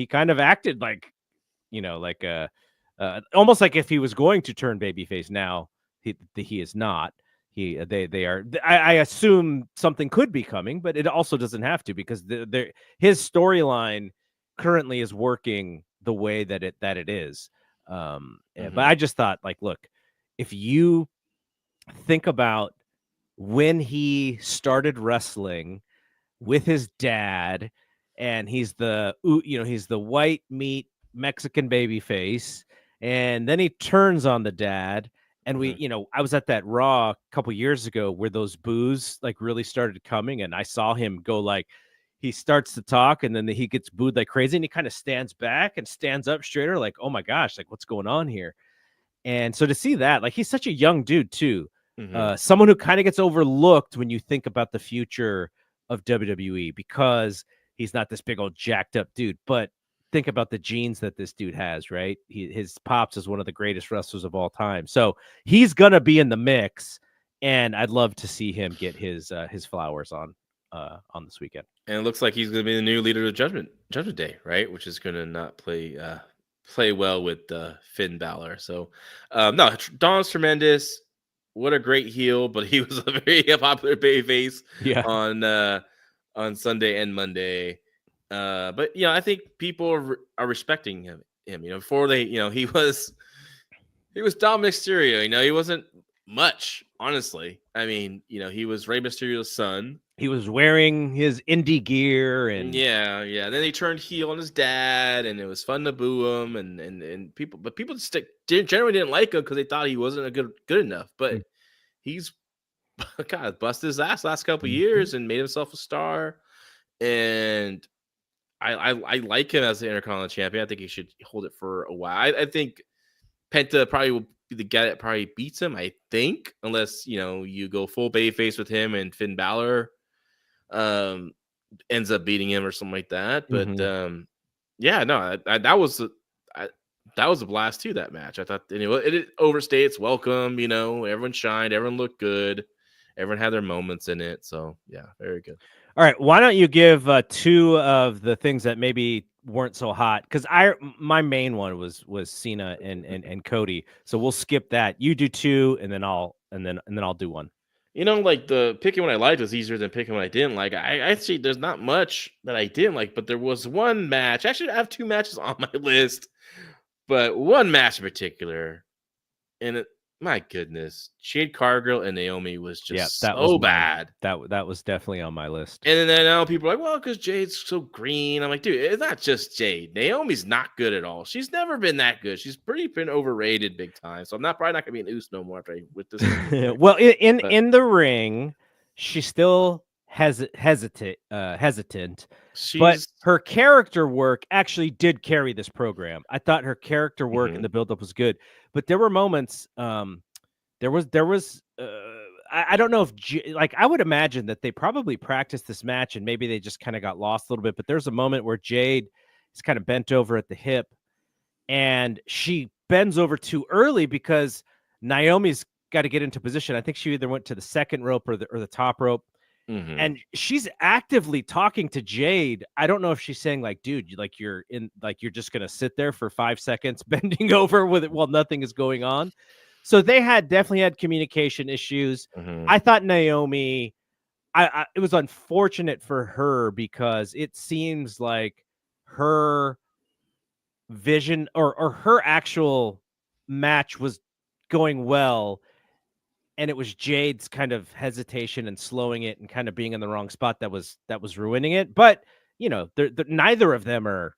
kind of acted like, like almost like if he was going to turn babyface. Now he is not. They are. I assume something could be coming, but it also doesn't have to, because his storyline currently is working the way that it is. But I just thought, like, look, if you think about when he started wrestling with his dad, and he's the white meat Mexican baby face, and then he turns on the dad, and I was at that Raw a couple years ago where those boos like really started coming, and I saw him go, like, he starts to talk, and then he gets booed like crazy, and he kind of stands back and stands up straighter, like, oh my gosh, like, what's going on here? And so to see that, like, he's such a young dude too, someone who kind of gets overlooked when you think about the future of WWE, because he's not this big old jacked up dude, but think about the genes that this dude has, right? His pops is one of the greatest wrestlers of all time, so he's gonna be in the mix, and I'd love to see him get his flowers on this weekend. And it looks like he's going to be the new leader of Judgment Day, right? Which is going to not play well with Finn Balor. So, no, Dom's tremendous. What a great heel, but he was a very popular babyface on Sunday and Monday. But I think people are respecting him. Before they, he was Dom Mysterio. He wasn't much, honestly. I mean, he was Rey Mysterio's son. He was wearing his indie gear, and yeah. Then he turned heel on his dad, and it was fun to boo him, and people generally didn't like him because they thought he wasn't good enough. But he's God busted his ass last couple years and made himself a star. And I like him as the Intercontinental Champion. I think he should hold it for a while. I think Penta probably will be the guy that probably beats him, I think, unless you go full babyface with him and Finn Balor ends up beating him or something like that. But that was a blast too, that match. I thought it overstayed its welcome. Everyone shined, everyone looked good, everyone had their moments in it. So yeah, very good. All right, why don't you give two of the things that maybe weren't so hot? Because my main one was Cena and Cody, so we'll skip that. You do two, and then I'll do one. Like the picking what I liked was easier than picking what I didn't like. I actually, there's not much that I didn't like, but there was one match. Actually, I have two matches on my list, but one match in particular, and my goodness, Jade Cargill and Naomi was just so bad. That was definitely on my list. And then now people are like, well, because Jade's so green. I'm like, dude, it's not just Jade. Naomi's not good at all. She's never been that good. She's been overrated big time. So I'm probably not gonna be an Oos no more after with this. Well, in the ring, she's still hesitant. But her character work actually did carry this program. I thought her character work and the buildup was good, but there were moments. There was. I don't know if I would imagine that they probably practiced this match and maybe they just kind of got lost a little bit. But there's a moment where Jade is kind of bent over at the hip, and she bends over too early because Naomi's got to get into position. I think she either went to the second rope or the top rope, And she's actively talking to Jade. I don't know if she's saying like, dude, you're just going to sit there for 5 seconds bending over with it while nothing is going on. So they definitely had communication issues. I thought Naomi, it was unfortunate for her because it seems like her vision or her actual match was going well. And it was Jade's kind of hesitation and slowing it and kind of being in the wrong spot that was ruining it. But, neither of them are,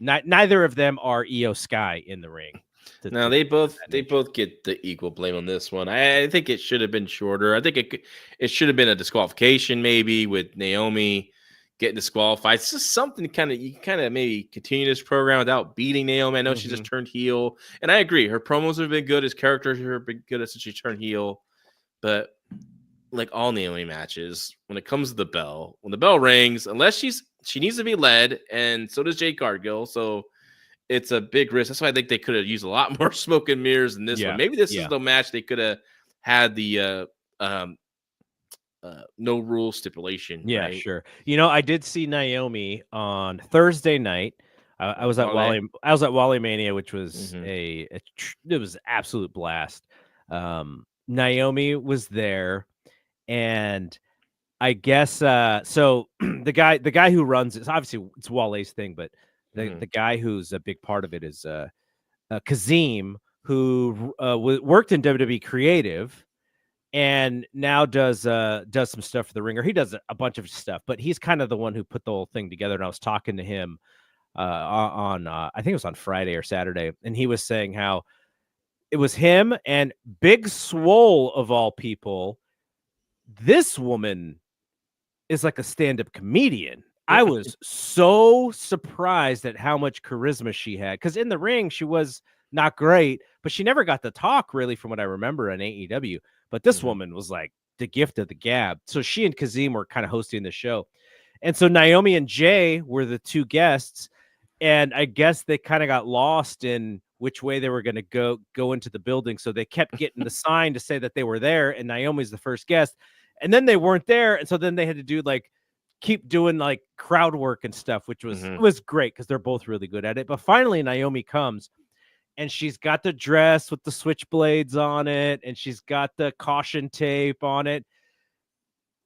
neither of them are Io Sky in the ring. No, they both get the equal blame on this one. I think it should have been shorter. I think it should have been a disqualification maybe with Naomi getting disqualified. It's just something you kind of maybe continue this program without beating Naomi. I know she just turned heel, and I agree. Her promos have been good. His characters have been good since she turned heel. But like all Naomi matches, when it comes to the bell, when the bell rings, unless she needs to be led, and so does Jade Cargill. So it's a big risk. That's why I think they could have used a lot more smoke and mirrors in this one. Maybe this is the match they could have had the no rule stipulation. Yeah, right? sure. I did see Naomi on Thursday night. I was at Wally Mania, which was it was an absolute blast. Naomi was there, and I guess so the guy who runs it, obviously it's Walle's thing, but the guy who's a big part of it is Kazim, who worked in WWE Creative and now does some stuff for the Ringer. He does a bunch of stuff, but he's kind of the one who put the whole thing together. And I was talking to him on I think it was on Friday or Saturday, and he was saying how it was him and Big Swole of all people. This woman is like a stand-up comedian. I was so surprised at how much charisma she had, because in the ring she was not great, but she never got to talk really from what I remember on AEW. But this woman was like the gift of the gab. So she and Kazim were kind of hosting the show. And so Naomi and Jay were the two guests. And I guess they kind of got lost in which way they were going to go into the building. So they kept getting the sign to say that they were there. And Naomi's the first guest. And then they weren't there. And so then they had to do keep doing crowd work and stuff, which was great because they're both really good at it. But finally Naomi comes. And she's got the dress with the switchblades on it, and she's got the caution tape on it.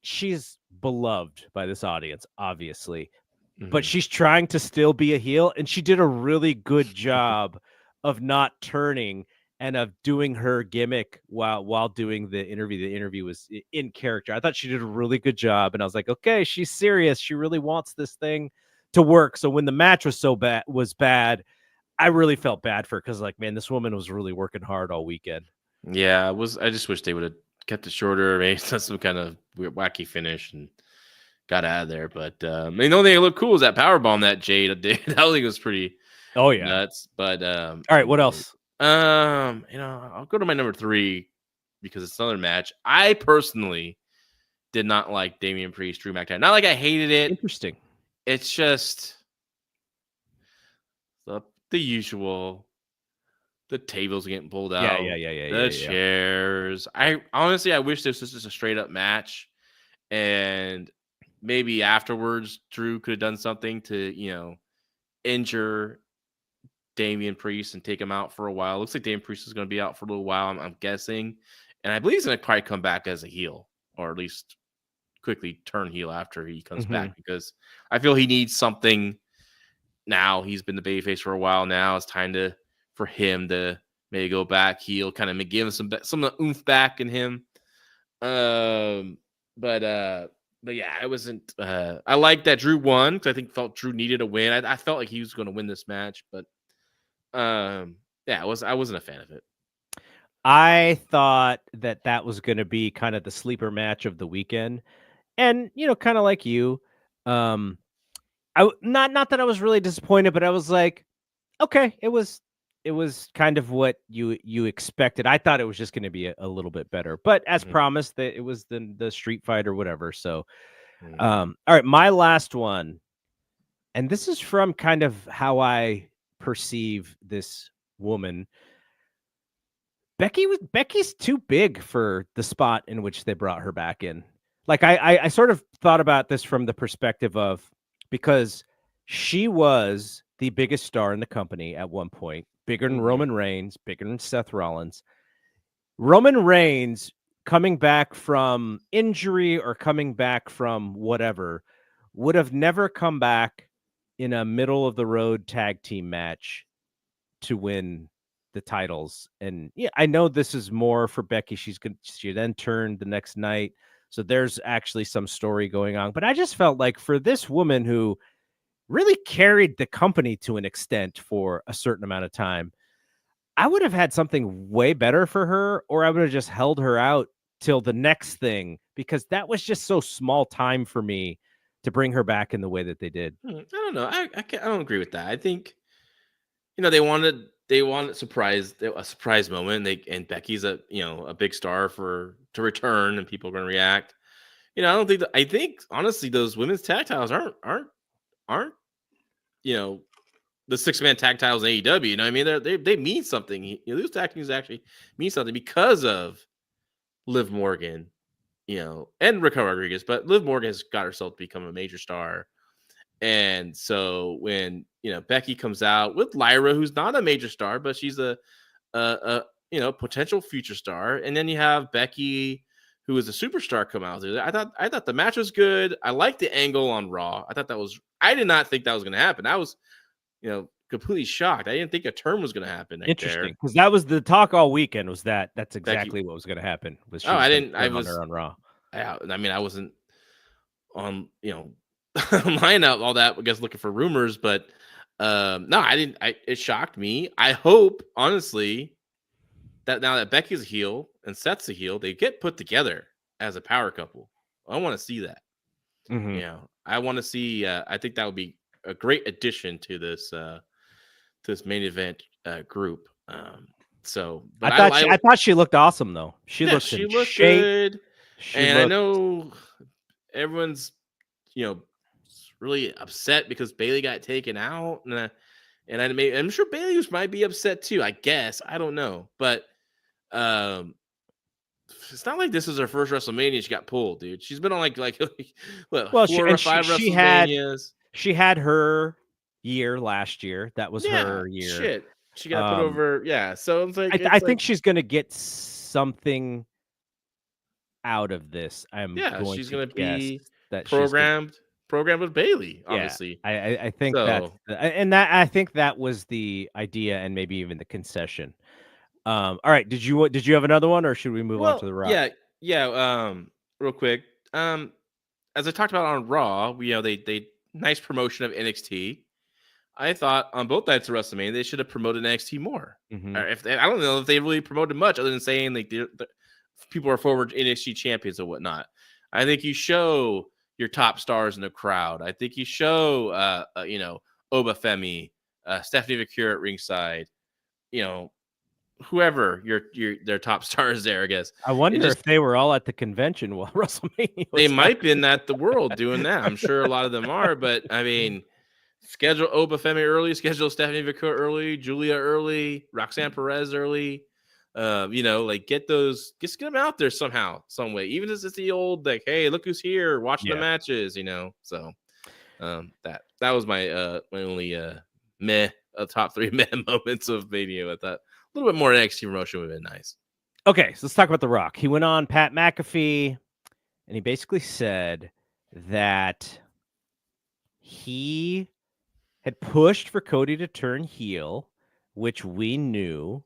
She's beloved by this audience, obviously, but she's trying to still be a heel, and she did a really good job of not turning and of doing her gimmick while doing the interview. The interview was in character. I thought she did a really good job, and I was like, okay, she's serious. She really wants this thing to work. So when the match was bad, I really felt bad for her because, man, this woman was really working hard all weekend. Yeah, I just wish they would have kept it shorter, maybe some kind of weird, wacky finish and got out of there. But the only thing that looked cool was that powerbomb that Jade did. I think it was pretty nuts. But all right, what else? I'll go to my number 3 because it's another match. I personally did not like Damian Priest, Drew McIntyre. Not like I hated it. Interesting. It's just the usual, the tables getting pulled out. The chairs. I honestly wish this was just a straight up match, and maybe afterwards Drew could have done something to injure Damian Priest and take him out for a while. Looks like Damian Priest is going to be out for a little while, I'm guessing, and I believe he's going to probably come back as a heel, or at least quickly turn heel after he comes back, because I feel he needs something. Now he's been the babyface for a while. Now it's time for him to maybe go back heel, kind of give him some of the oomph back in him. But yeah, I wasn't. I like that Drew won because felt Drew needed a win. I felt like he was going to win this match, but I wasn't a fan of it. I thought that was going to be kind of the sleeper match of the weekend, and kind of like you, not that I was really disappointed, but I was like, okay, it was kind of what you expected. I thought it was just going to be a little bit better, but as promised, that it was the street fight or whatever. So, all right, my last one, and this is from kind of how I perceive this woman. Becky's too big for the spot in which they brought her back in. like I sort of thought about this from the perspective of, because she was the biggest star in the company at one point, bigger than Mhm. Roman Reigns, bigger than Seth Rollins. Roman Reigns coming back from injury or coming back from whatever would have never come back in a middle of the road tag team match to win the titles. And yeah, I know this is more for Becky. She then turned the next night. So there's actually some story going on. But I just felt like for this woman who really carried the company to an extent for a certain amount of time, I would have had something way better for her, or I would have just held her out till the next thing, because that was just so small time for me to bring her back in the way that they did. I don't know. I don't agree with that. I think they wanted a surprise moment. And Becky's a big star to return, and people are going to react. I don't think I think honestly those women's tag titles aren't you know the 6-man tag titles in AEW. You know what I mean? They mean something. Those tag teams actually mean something because of Liv Morgan, and Raquel Rodriguez. But Liv Morgan has got herself to become a major star. And so when Becky comes out with Lyra, who's not a major star, but she's a potential future star, and then you have Becky, who is a superstar, come out there. I thought the match was good. I liked the angle on Raw. I did not think that was going to happen. I was completely shocked. I didn't think a turn was going to happen. Interesting, because that was the talk all weekend. Was that's exactly Becky, what was going to happen? Was she? I didn't. I on was her on Raw. I mean, I wasn't on lineup all that. I guess looking for rumors, but no, I didn't. It shocked me. I hope honestly that now that Becky's a heel and Seth's a heel, they get put together as a power couple. I want to see that. Mhm. I want to see. I think that would be a great addition to this main event group. But I thought she looked awesome though. She looked she in looked shape. good, She and I looked. know everyone's really upset because Bailey got taken out, and I'm sure Bailey might be upset too. I guess I don't know, but it's not like this is her first WrestleMania. She got pulled, dude. She's been on like what, Well, 4 or 5 WrestleManias. she had her year last year. That was Yeah, her year. shit. She got put over. Yeah, so it's like I think she's gonna get something out of this. I'm yeah, going she's to gonna guess be that she's gonna. programmed with Bailey, Yeah, obviously. I think that's So and that I think that was the idea, and maybe even the concession. All right, did you have another one, or should we move on to well, the Rock? yeah. Real quick. As I talked about on Raw, they nice promotion of NXT. I thought on both nights of WrestleMania they should have promoted NXT more. Mhm. I don't know if they really promoted much other than saying like people are former NXT champions or whatnot. I think you show your top stars in the crowd. I think you show Oba Femi, Stephanie McCure at ringside. Whoever their top stars there. I guess I wonder if they were all at the convention while WrestleMania they was might happening. been at the World doing that. I'm sure a lot of them are, but I mean. Schedule Oba Femi early, schedule Stephanie McCourt early, Julia early, Roxanne Perez early. Get them out there somehow, some way. Even if it's the old like, hey, look who's here, watching the matches. So that was my only top 3 meh moments of Mania. I thought a little bit more NXT promotion would have been nice. Okay, so let's talk about The Rock. He went on Pat McAfee, and he basically said that he had pushed for Cody to turn heel, which we knew.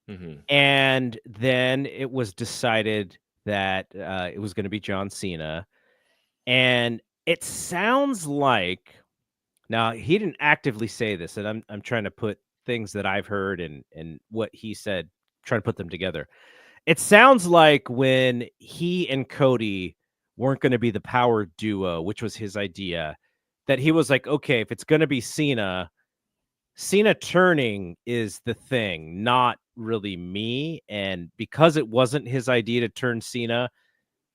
Mm-hmm. And then it was decided that it was going to be John Cena. And it sounds like, now he didn't actively say this, and I'm trying to put things that I've heard and what he said, trying to put them together. It sounds like when he and Cody weren't going to be the power duo, which was his idea, that he was like, okay, if it's going to be Cena turning is the thing, not really me. And because it wasn't his idea to turn Cena,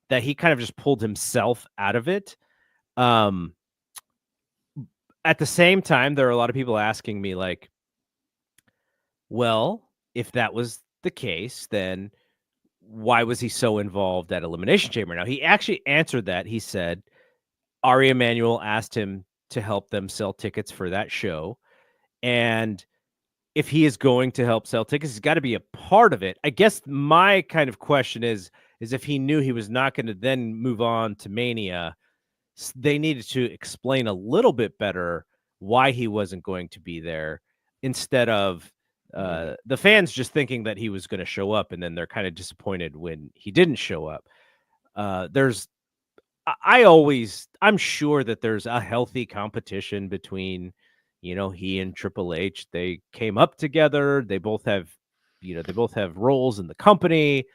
that he kind of just pulled himself out of it. At the same time, there are a lot of people asking me like, well, if that was the case, then why was he so involved at Elimination Chamber? Now, he actually answered that. He said Ari Emanuel asked him to help them sell tickets for that show. And if he is going to help sell tickets, he's got to be a part of it. I guess my kind of question is if he knew he was not going to then move on to Mania, they needed to explain a little bit better why he wasn't going to be there instead of the fans just thinking that he was going to show up, and then they're kind of disappointed when he didn't show up. I'm sure that there's a healthy competition between, he and Triple H. They came up together. They both have roles in the company.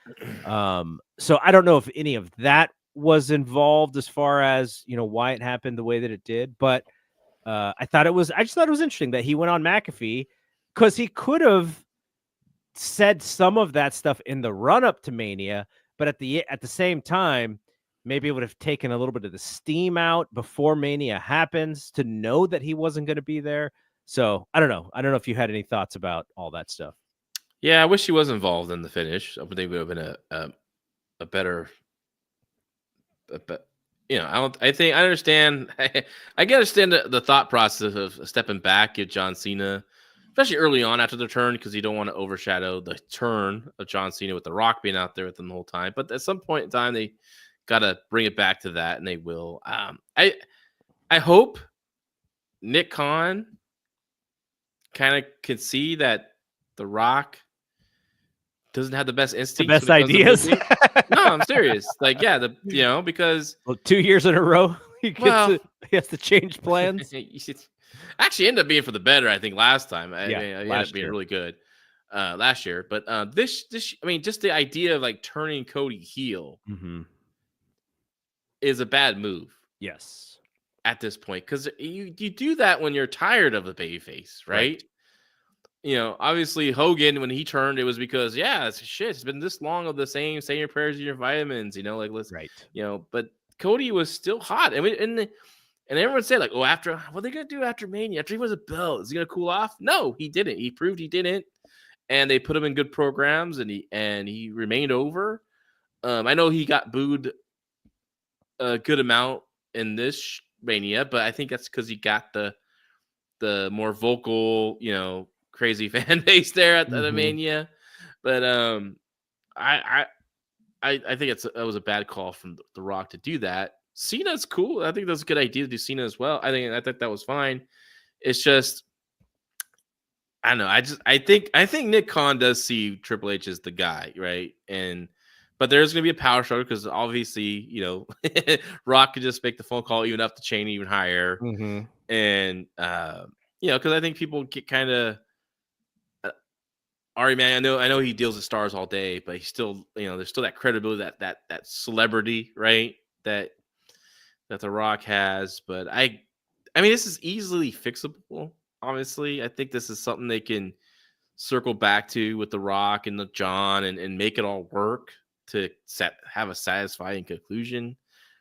So I don't know if any of that was involved as far as, why it happened the way that it did. But I just thought it was interesting that he went on McAfee, because he could have said some of that stuff in the run up to Mania, but at the same time, maybe it would have taken a little bit of the steam out before Mania happens to know that he wasn't going to be there. So I don't know. I don't know if you had any thoughts about all that stuff. Yeah, I wish he was involved in the finish. I think it would have been a better. But I understand. I can understand the thought process of stepping back, give John Cena, especially early on after the turn, because you don't want to overshadow the turn of John Cena with The Rock being out there with them the whole time. But at some point in time, they got to bring it back to that, and they will. I hope Nick Khan kind of can see that The Rock doesn't have the best instincts, the best ideas. No, I'm serious. Like, yeah, because 2 years in a row, he has to chanch plans. Actually, ended up being for the better, I think, last time. He ended up being really good last year. But this, just the idea of like turning Cody heel is a bad move. Yes, at this point, because you do that when you're tired of the babyface, right? Obviously Hogan, when he turned, it was because it's been this long of the same, say your prayers and your vitamins, let's but Cody was still hot, and everyone said like, what are they gonna do after Mania? After he was a belt, is he gonna cool off? No, he didn't. He proved he didn't, and they put him in good programs, and he remained over. I know he got booed a good amount in this Mania, but I think that's because he got the more vocal, crazy fan base there at the Mania. But I think it was a bad call from The Rock to do that. Cena's cool. I think that's a good idea to do Cena as well. I think that was fine. It's just, I don't know. I think Nick Khan does see Triple H as the guy, right? But there's going to be a power struggle because obviously, Rock could just make the phone call even up the chain even higher. And, because I think people get kind of, Ari, man, I know he deals with stars all day, but he's still, there's still that credibility, that celebrity, right? That The Rock has. But this is easily fixable. Honestly, I think this is something they can circle back to with The Rock and the John and make it all work to have a satisfying conclusion.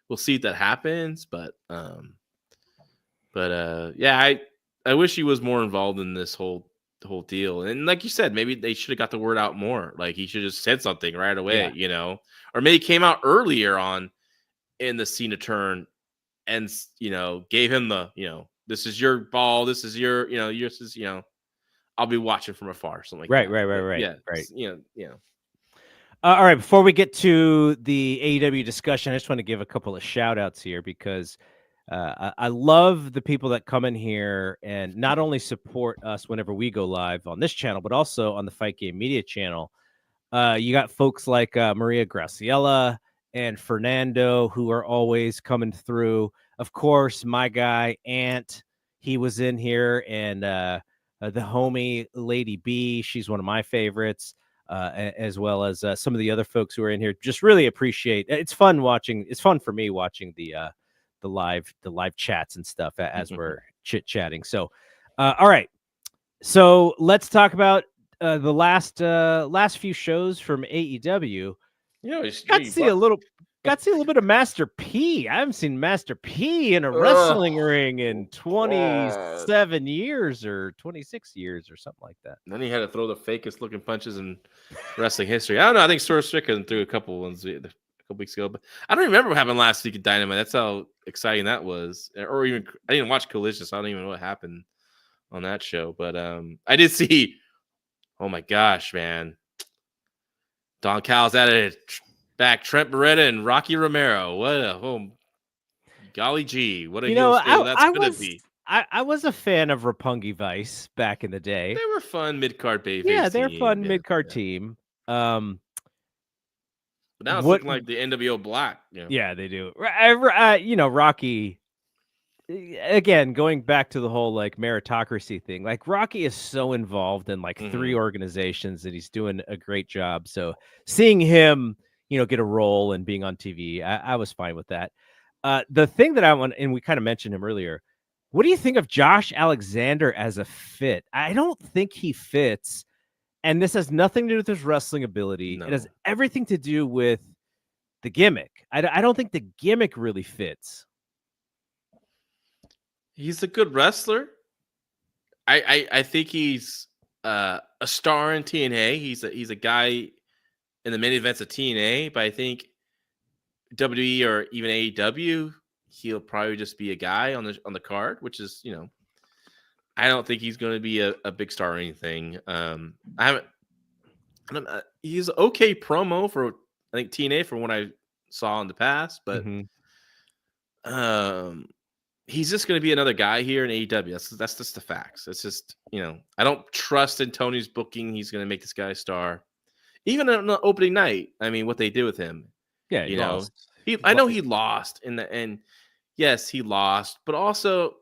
We'll see if that happens, but I wish he was more involved in this whole deal. And like you said, maybe they should have got the word out more. Like he should have just said something right away, or maybe came out earlier on in the Cena turn and gave him the this is your ball, this is your yours is I'll be watching from afar, something like that. Right. Yeah, right. All right, before we get to the AEW discussion, I just want to give a couple of shout outs here because I love the people that come in here and not only support us whenever we go live on this channel, but also on the Fight Game Media channel. You got folks like Maria Graciela and Fernando who are always coming through. Of course, my guy, Ant, he was in here, and the homie Lady B, she's one of my favorites. As well as some of the other folks who are in here. Just really appreciate it's fun watching. It's fun for me watching the live chats and stuff as we're chit chatting. So, all right. So let's talk about the last few shows from AEW. You got to see a little. got to see a little bit of Master P. I haven't seen Master P in a wrestling ring in 27 years or 26 years or something like that. And then he had to throw the fakest looking punches in wrestling history. I don't know. I think Swerve Strickland threw a couple ones a couple weeks ago, but I don't remember what happened last week at Dynamite. That's how exciting that was. Or even I didn't watch Collision, so I don't even know what happened on that show. But I did see. Oh my gosh, man! Don Callis added back Trent Beretta and Rocky Romero. What a golly gee! What a heel stable that's gonna be. I was a fan of Roppongi Vice back in the day. They were fun mid-card babyface. Yeah, they're team. fun mid-card team. But now it's looking like the NWO Black. Yeah, they do. Rocky. Again, going back to the whole like meritocracy thing, like Rocky is so involved in like 3 organizations that he's doing a great job. So seeing him, get a role and being on TV, I was fine with that. The thing that I want, and we kind of mentioned him earlier, what do you think of Josh Alexander as a fit? I don't think he fits. And this has nothing to do with his wrestling ability. No. It has everything to do with the gimmick. I don't think the gimmick really fits. He's a good wrestler. I think he's a star in TNA. He's a guy in the main events of TNA, but I think WWE or even AEW, he'll probably just be a guy on the card, which is, I don't think he's going to be a big star or anything. He's okay promo for I think TNA from what I saw in the past, but he's just going to be another guy here in AEW. That's just the facts. It's just, I don't trust in Tony's booking. He's going to make this guy a star. Even on the opening night, I mean, what they did with him. Yeah, he lost. I know he lost in the end. Yes, he lost. But also,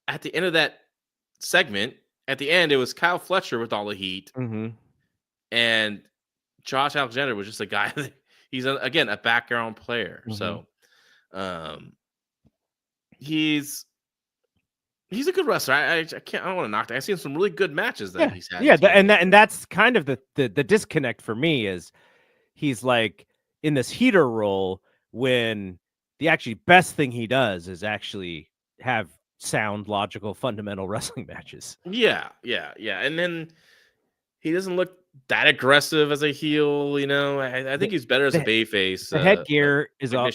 at the end of that segment, at the end, it was Kyle Fletcher with all the heat. And Josh Alexander was just a guy that he's, again, a background player. So, he's a good wrestler. I don't want to knock that. I've seen some really good matches that he's had. Yeah, and that's kind of the disconnect for me is he's like in this heater role when the actually best thing he does is actually have sound, logical, fundamental wrestling matches. Yeah. And then he doesn't look that aggressive as a heel, I think he's better as a babyface. The headgear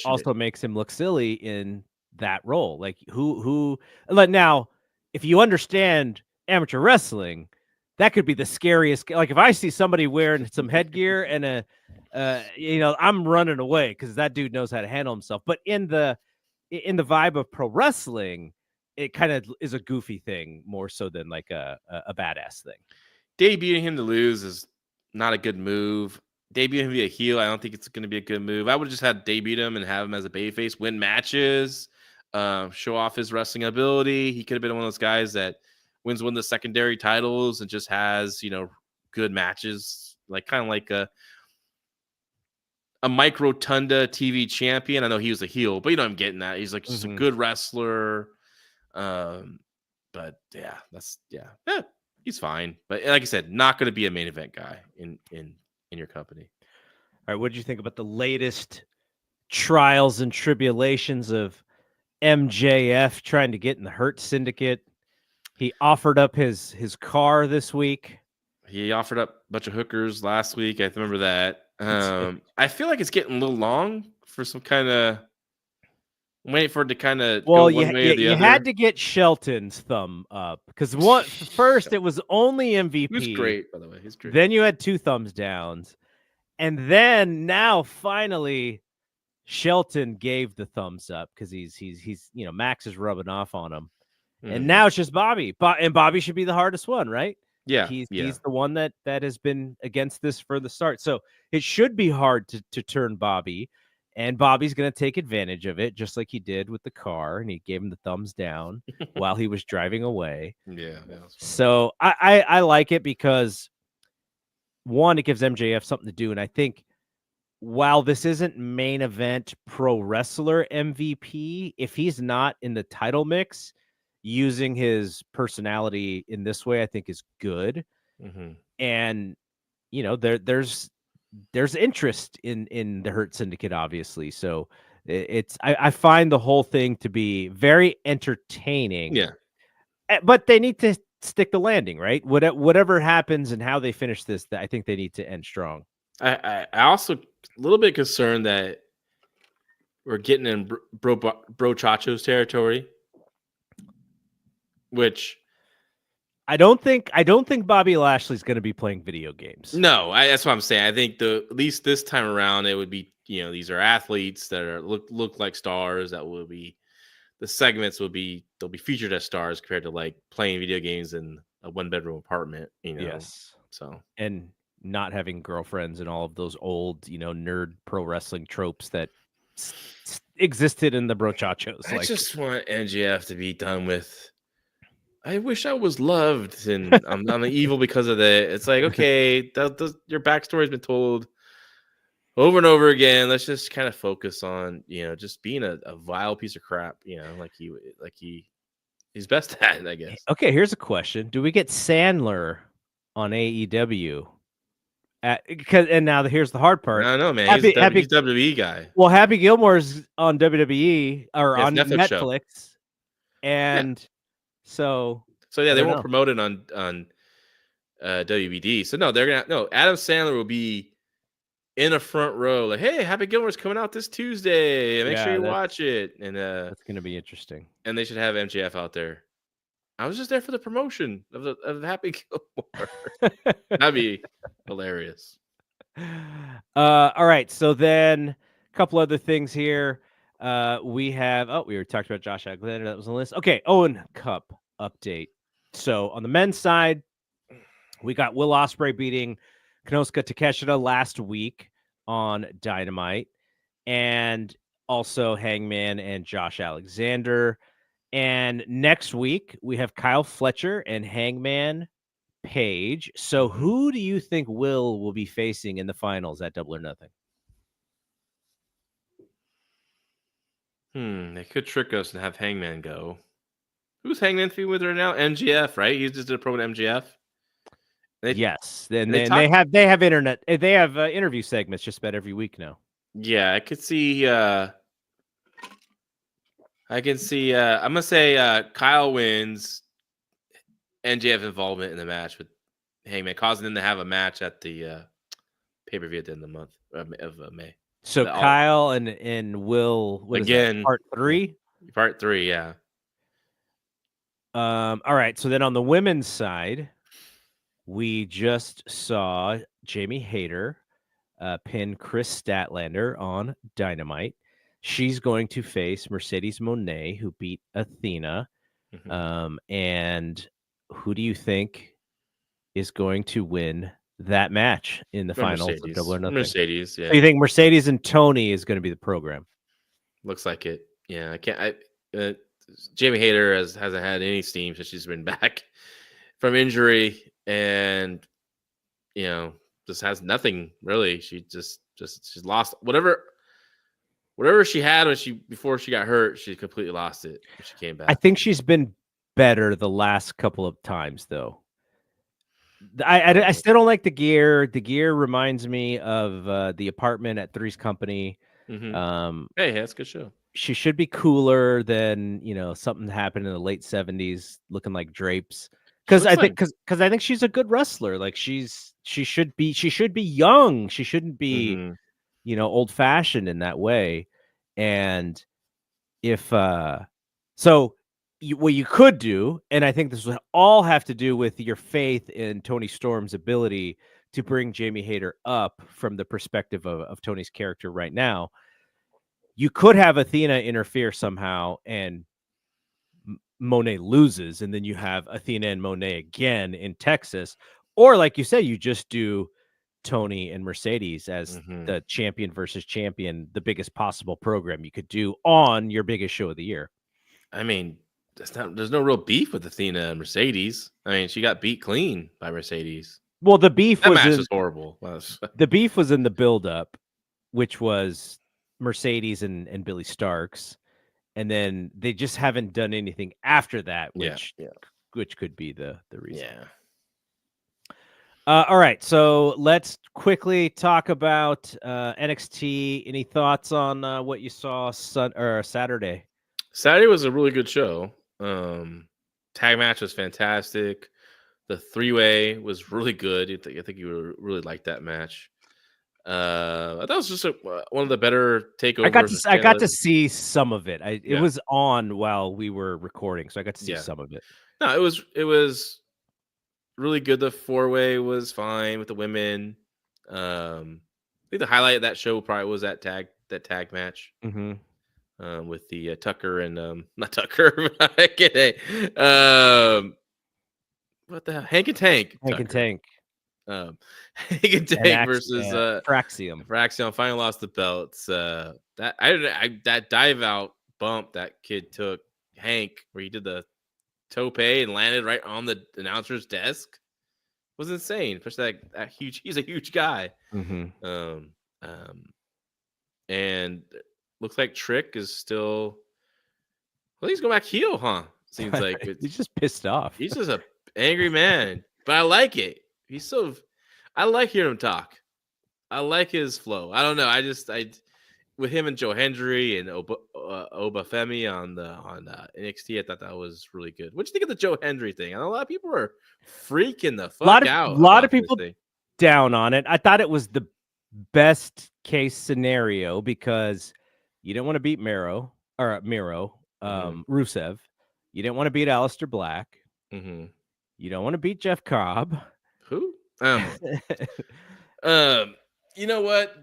also makes him look silly in that role. Like now, if you understand amateur wrestling, that could be the scariest. Like if I see somebody wearing some headgear and I'm running away because that dude knows how to handle himself. But in the vibe of pro wrestling, it kind of is a goofy thing more so than like a badass thing. Debuting him to lose is not a good move. Debuting him to be a heel, I don't think it's going to be a good move. I would have just had debut him and have him as a babyface, win matches, show off his wrestling ability. He could have been one of those guys that wins one of the secondary titles and just has, good matches, like kind of like a Mike Rotunda TV champion. I know he was a heel, but I'm getting that. He's like just a good wrestler. But yeah, he's fine. But like I said, not going to be a main event guy in your company. All right, what did you think about the latest trials and tribulations of MJF trying to get in the Hurt Syndicate? He offered up his car this week. He offered up a bunch of hookers last week. I remember that. I feel like it's getting a little long for some kind of wait for it to kind of go one way or the other. You had to get Shelton's thumb up because first it was only MVP. He was great, by the way. He's great. Then you had 2 thumbs downs, and then now finally Shelton gave the thumbs up because he's Max is rubbing off on him, and now it's just Bobby. And Bobby should be the hardest one, right? Yeah, he's the one that has been against this for the start, so it should be hard to turn Bobby. And Bobby's going to take advantage of it, just like he did with the car, and he gave him the thumbs down while he was driving away. Yeah. So I like it because, one, it gives MJF something to do, and I think while this isn't main event pro wrestler MVP, if he's not in the title mix, using his personality in this way, I think is good. And there's there's interest in the Hurt Syndicate, obviously. So I find the whole thing to be very entertaining. Yeah. But they need to stick the landing, right? Whatever happens and how they finish this, I think they need to end strong. I also a little bit concerned that we're getting in bro Chacho's territory, which I don't think Bobby Lashley's going to be playing video games. no, that's what I'm saying. I think at least this time around it would be, these are athletes that are look like stars that will be the segments they'll be featured as stars compared to like playing video games in a 1-bedroom apartment, Yes. So and not having girlfriends and all of those old, nerd pro wrestling tropes that existed in the brochachos. I just want NGF to be done with. I wish I was loved, and I'm evil because of that. It's like, okay, your backstory's been told over and over again. Let's just kind of focus on, just being a vile piece of crap, like he's best at, I guess. Okay, here's a question: do we get Sandler on AEW? And now here's the hard part. I don't know, man. He's a WWE guy. Well, Happy Gilmore's on WWE or on Netflix, and so yeah, they won't promote it on WBD. So no, Adam Sandler will be in a front row, like, hey, Happy Gilmore's coming out this Tuesday. Make sure you watch it. And that's gonna be interesting. And they should have MJF out there. I was just there for the promotion of Happy Gilmore. That'd be hilarious. All right, so then a couple other things here. We were talking about Josh Alexander. That was on the list. Okay, Owen Cup update. So on the men's side, we got Will Ospreay beating Konosuke Takeshita last week on Dynamite, and also Hangman and Josh Alexander. And next week we have Kyle Fletcher and Hangman Page. So who do you think will be facing in the finals at Double or Nothing? They could trick us and have Hangman go. Who's Hangman feud with her now? MGF, right? He just did a pro with MGF. Yes, then they have internet. They have interview segments just about every week now. Yeah, I could see. I can see. I'm gonna say Kyle wins. NGF involvement in the match with Hangman, causing them to have a match at the pay-per-view at the end of the month of May. So Kyle and Will again, part 3. Part 3, yeah. All right. So then on the women's side, we just saw Jamie Hayter pin Chris Statlander on Dynamite. She's going to face Mercedes Moné, who beat Athena. Mm-hmm. And who do you think is going to win that match in the finals of Double or Nothing? Mercedes, yeah. So you think Mercedes and Tony is going to be the program? Looks like it. Yeah, I can't. Jamie Hayter hasn't had any steam since she's been back from injury, and just has nothing really. She she's lost whatever she had before she got hurt. She completely lost it when she came back. I think she's been better the last couple of times, though. I still don't like the gear. The gear reminds me of the apartment at Three's Company. Mm-hmm. Hey, that's a good show. She should be cooler than something happened in the late 70s, looking like drapes. Because I think she's a good wrestler. Like she should be young. She shouldn't be old fashioned in that way. And if what you could do, and I think this would all have to do with your faith in Tony Storm's ability to bring Jamie Hayter up from the perspective of Tony's character right now. You could have Athena interfere somehow and Monet loses, and then you have Athena and Monet again in Texas. Or like you said, you just do Tony and Mercedes as the champion versus champion, the biggest possible program you could do on your biggest show of the year. I mean, there's no real beef with Athena and Mercedes. I mean, she got beat clean by Mercedes. Well, the beef was horrible. The beef was in the buildup, which was Mercedes and Billy Starks, and then they just haven't done anything after that, which could be the reason. Yeah. All right, so let's quickly talk about NXT. Any thoughts on what you saw Saturday? Saturday was a really good show. Tag match was fantastic. The 3-way was really good. I think you really liked that match. I thought it was just one of the better takeovers. I got to see some of it. It Yeah. was on while we were recording, so I got to see Yeah. some of it. No, it was really good. The 4-way was fine with the women. I think the highlight of that show probably was that tag match. Mm-hmm. With the Tucker and not Tucker, what the hell? Hank and Tank. Hank and Tucker. Tank. Hank and Tank versus Fraxium. Fraxium finally lost the belts. That dive out bump that kid took, Hank, where he did the tope and landed right on the announcer's desk, was insane. Especially that huge. He's a huge guy. Mm-hmm. And looks like Trick is still. Well, he's going back heel, huh? Seems like he's just pissed off. He's just a angry man, but I like it. I like hearing him talk. I like his flow. I don't know. With him and Joe Hendry and Obafemi on NXT, I thought that was really good. What do you think of the Joe Hendry thing? I know a lot of people are freaking the fuck out. A lot of people down on it. I thought it was the best case scenario because you didn't want to beat Miro, Rusev. You didn't want to beat Aleister Black. Mm-hmm. You don't want to beat Jeff Cobb. Who? You know what?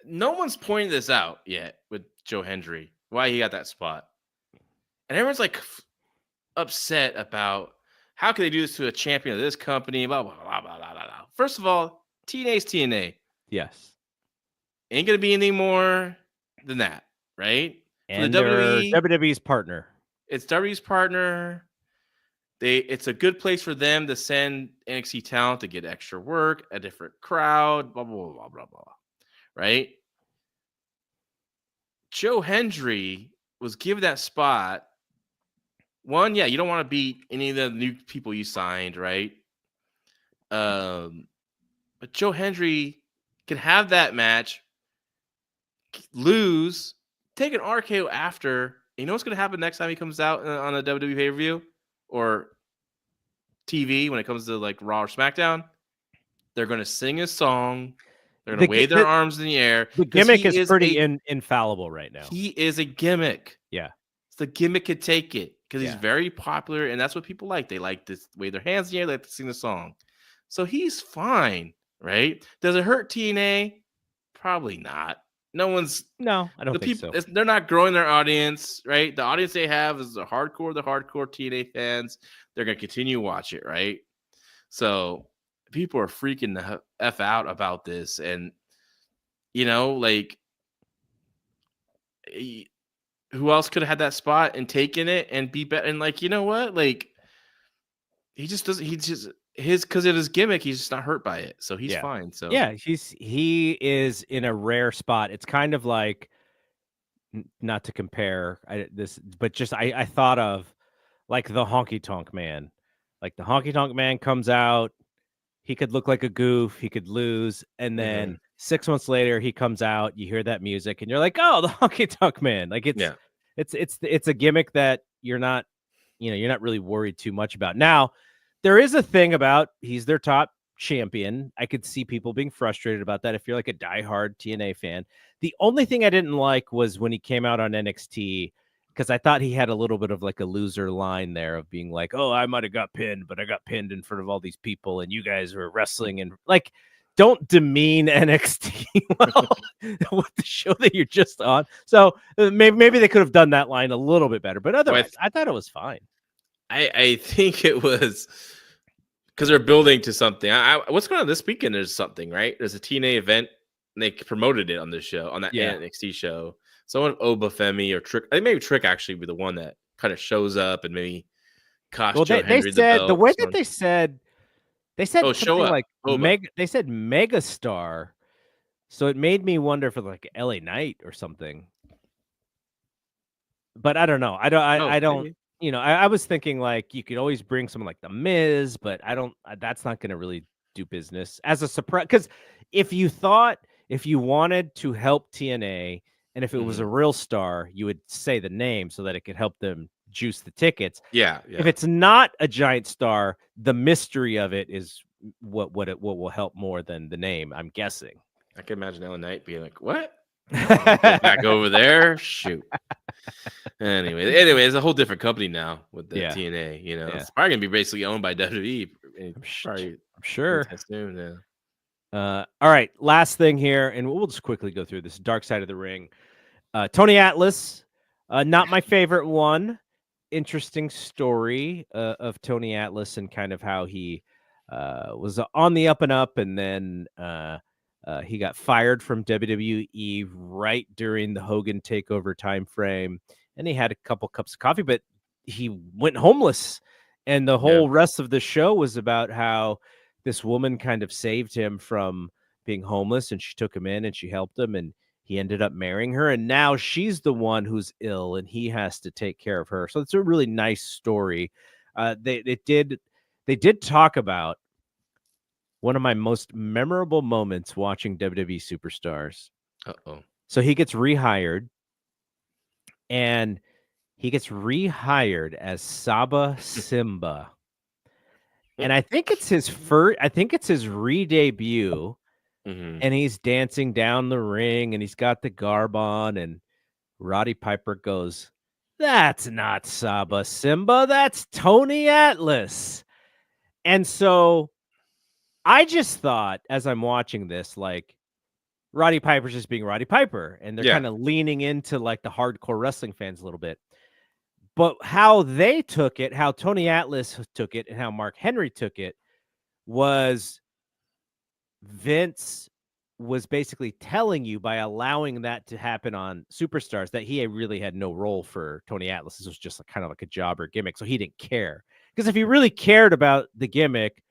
No one's pointed this out yet with Joe Hendry, why he got that spot. And everyone's like upset about how could they do this to a champion of this company, blah, blah, blah, blah, blah, blah. First of all, TNA's TNA. Yes. Ain't going to be any more than that, right? And WWE's partner. It's WWE's partner. It's a good place for them to send NXT talent to get extra work, a different crowd, blah, blah, blah, blah, blah, blah. Right? Joe Hendry was given that spot. One, yeah, you don't want to beat any of the new people you signed, right? But Joe Hendry can have that match, lose, take an RKO after. You know what's going to happen next time he comes out on a WWE pay-per-view or TV when it comes to like Raw or SmackDown? They're going to sing a song. They're going to wave their arms in the air. The gimmick is pretty infallible right now. He is a gimmick. Yeah. The gimmick could take it because he's very popular, and that's what people like. They like to wave their hands in the air, they like to sing the song. So he's fine, right? Does it hurt TNA? Probably not. No, I don't think so. They're not growing their audience, right? The audience they have is the hardcore TNA fans. They're going to continue to watch it, right? So people are freaking the F out about this. And, you know, like, who else could have had that spot and taken it and be better? And, like, you know what? Like, because of his gimmick, he's just not hurt by it. So he's fine. So yeah, he is in a rare spot. It's kind of like, not to compare but just I thought of like the Honky Tonk Man. Like the Honky Tonk Man comes out, he could look like a goof, he could lose, and then 6 months later he comes out, you hear that music, and you're like, oh, the Honky Tonk Man. Like it's a gimmick that you're not really worried too much about. Now, there is a thing about he's their top champion. I could see people being frustrated about that if you're like a diehard TNA fan. The only thing I didn't like was when he came out on NXT, because I thought he had a little bit of like a loser line there of being like, oh, I might have got pinned, but I got pinned in front of all these people and you guys were wrestling, and like, don't demean NXT with the show that you're just on. So maybe they could have done that line a little bit better, but otherwise I thought it was fine. I think it was because they're building to something. What's going on this weekend? There's something, right? There's a TNA event, and they promoted it on this show, on that NXT show. Someone, Obafemi or Trick, I think maybe Trick actually be the one that kind of shows up and maybe cost Joe Hendry the belt. The way that they said oh, show up. Like they said megastar, so it made me wonder for like LA Knight or something. But I don't know. I don't. I was thinking like you could always bring someone like the Miz, but that's not going to really do business as a surprise. Because if you wanted to help TNA, and if it was a real star, you would say the name so that it could help them juice the tickets. Yeah. If it's not a giant star, the mystery of it is what will help more than the name, I'm guessing. I can imagine LA Knight being like, "What? Go back over there? Shoot." Anyway, it's a whole different company now with the TNA. It's probably gonna be basically owned by WWE. I'm Probably sure. soon, All right, last thing here, and we'll just quickly go through this Dark Side of the Ring. Tony Atlas, not my favorite one. Interesting story of Tony Atlas and kind of how he was on the up and up, and then he got fired from WWE right during the Hogan takeover time frame, and he had a couple cups of coffee, but he went homeless, and the whole rest of the show was about how this woman kind of saved him from being homeless, and she took him in and she helped him, and he ended up marrying her, and now she's the one who's ill and he has to take care of her. So it's a really nice story. They did talk about one of my most memorable moments watching WWE Superstars. So he gets rehired, and he gets rehired as Saba Simba. And I think it's his re-debut. And he's dancing down the ring, and he's got the garb on, and Roddy Piper goes, "That's not Saba Simba, that's Tony Atlas." And so I just thought, as I'm watching this, like, Roddy Piper's just being Roddy Piper, and they're kind of leaning into like the hardcore wrestling fans a little bit. But how they took it, how Tony Atlas took it, and how Mark Henry took it was Vince was basically telling you, by allowing that to happen on Superstars, that he really had no role for Tony Atlas. This was just kind of like a job or gimmick, so he didn't care. Because if he really cared about the gimmick,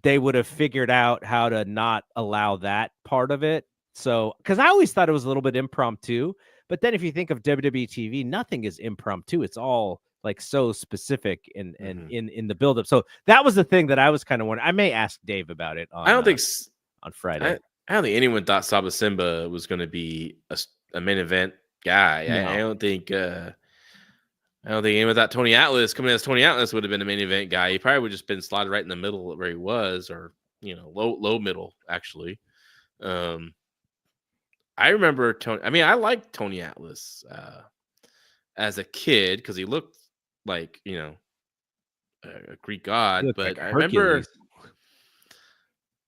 they would have figured out how to not allow that part of it. So, because I always thought it was a little bit impromptu, but then if you think of WWE TV, nothing is impromptu. It's all like so specific in the buildup. So that was the thing that I was kind of wondering. I may ask Dave about it. I don't think on Friday. I don't think anyone thought Saba Simba was going to be a main event guy. No. I don't think anyone thought Tony Atlas coming as Tony Atlas would have been a main event guy. He probably would have just been slotted right in the middle where he was, or low middle actually. I remember Tony. I mean, I liked Tony Atlas as a kid because he looked like a Greek god. But I remember.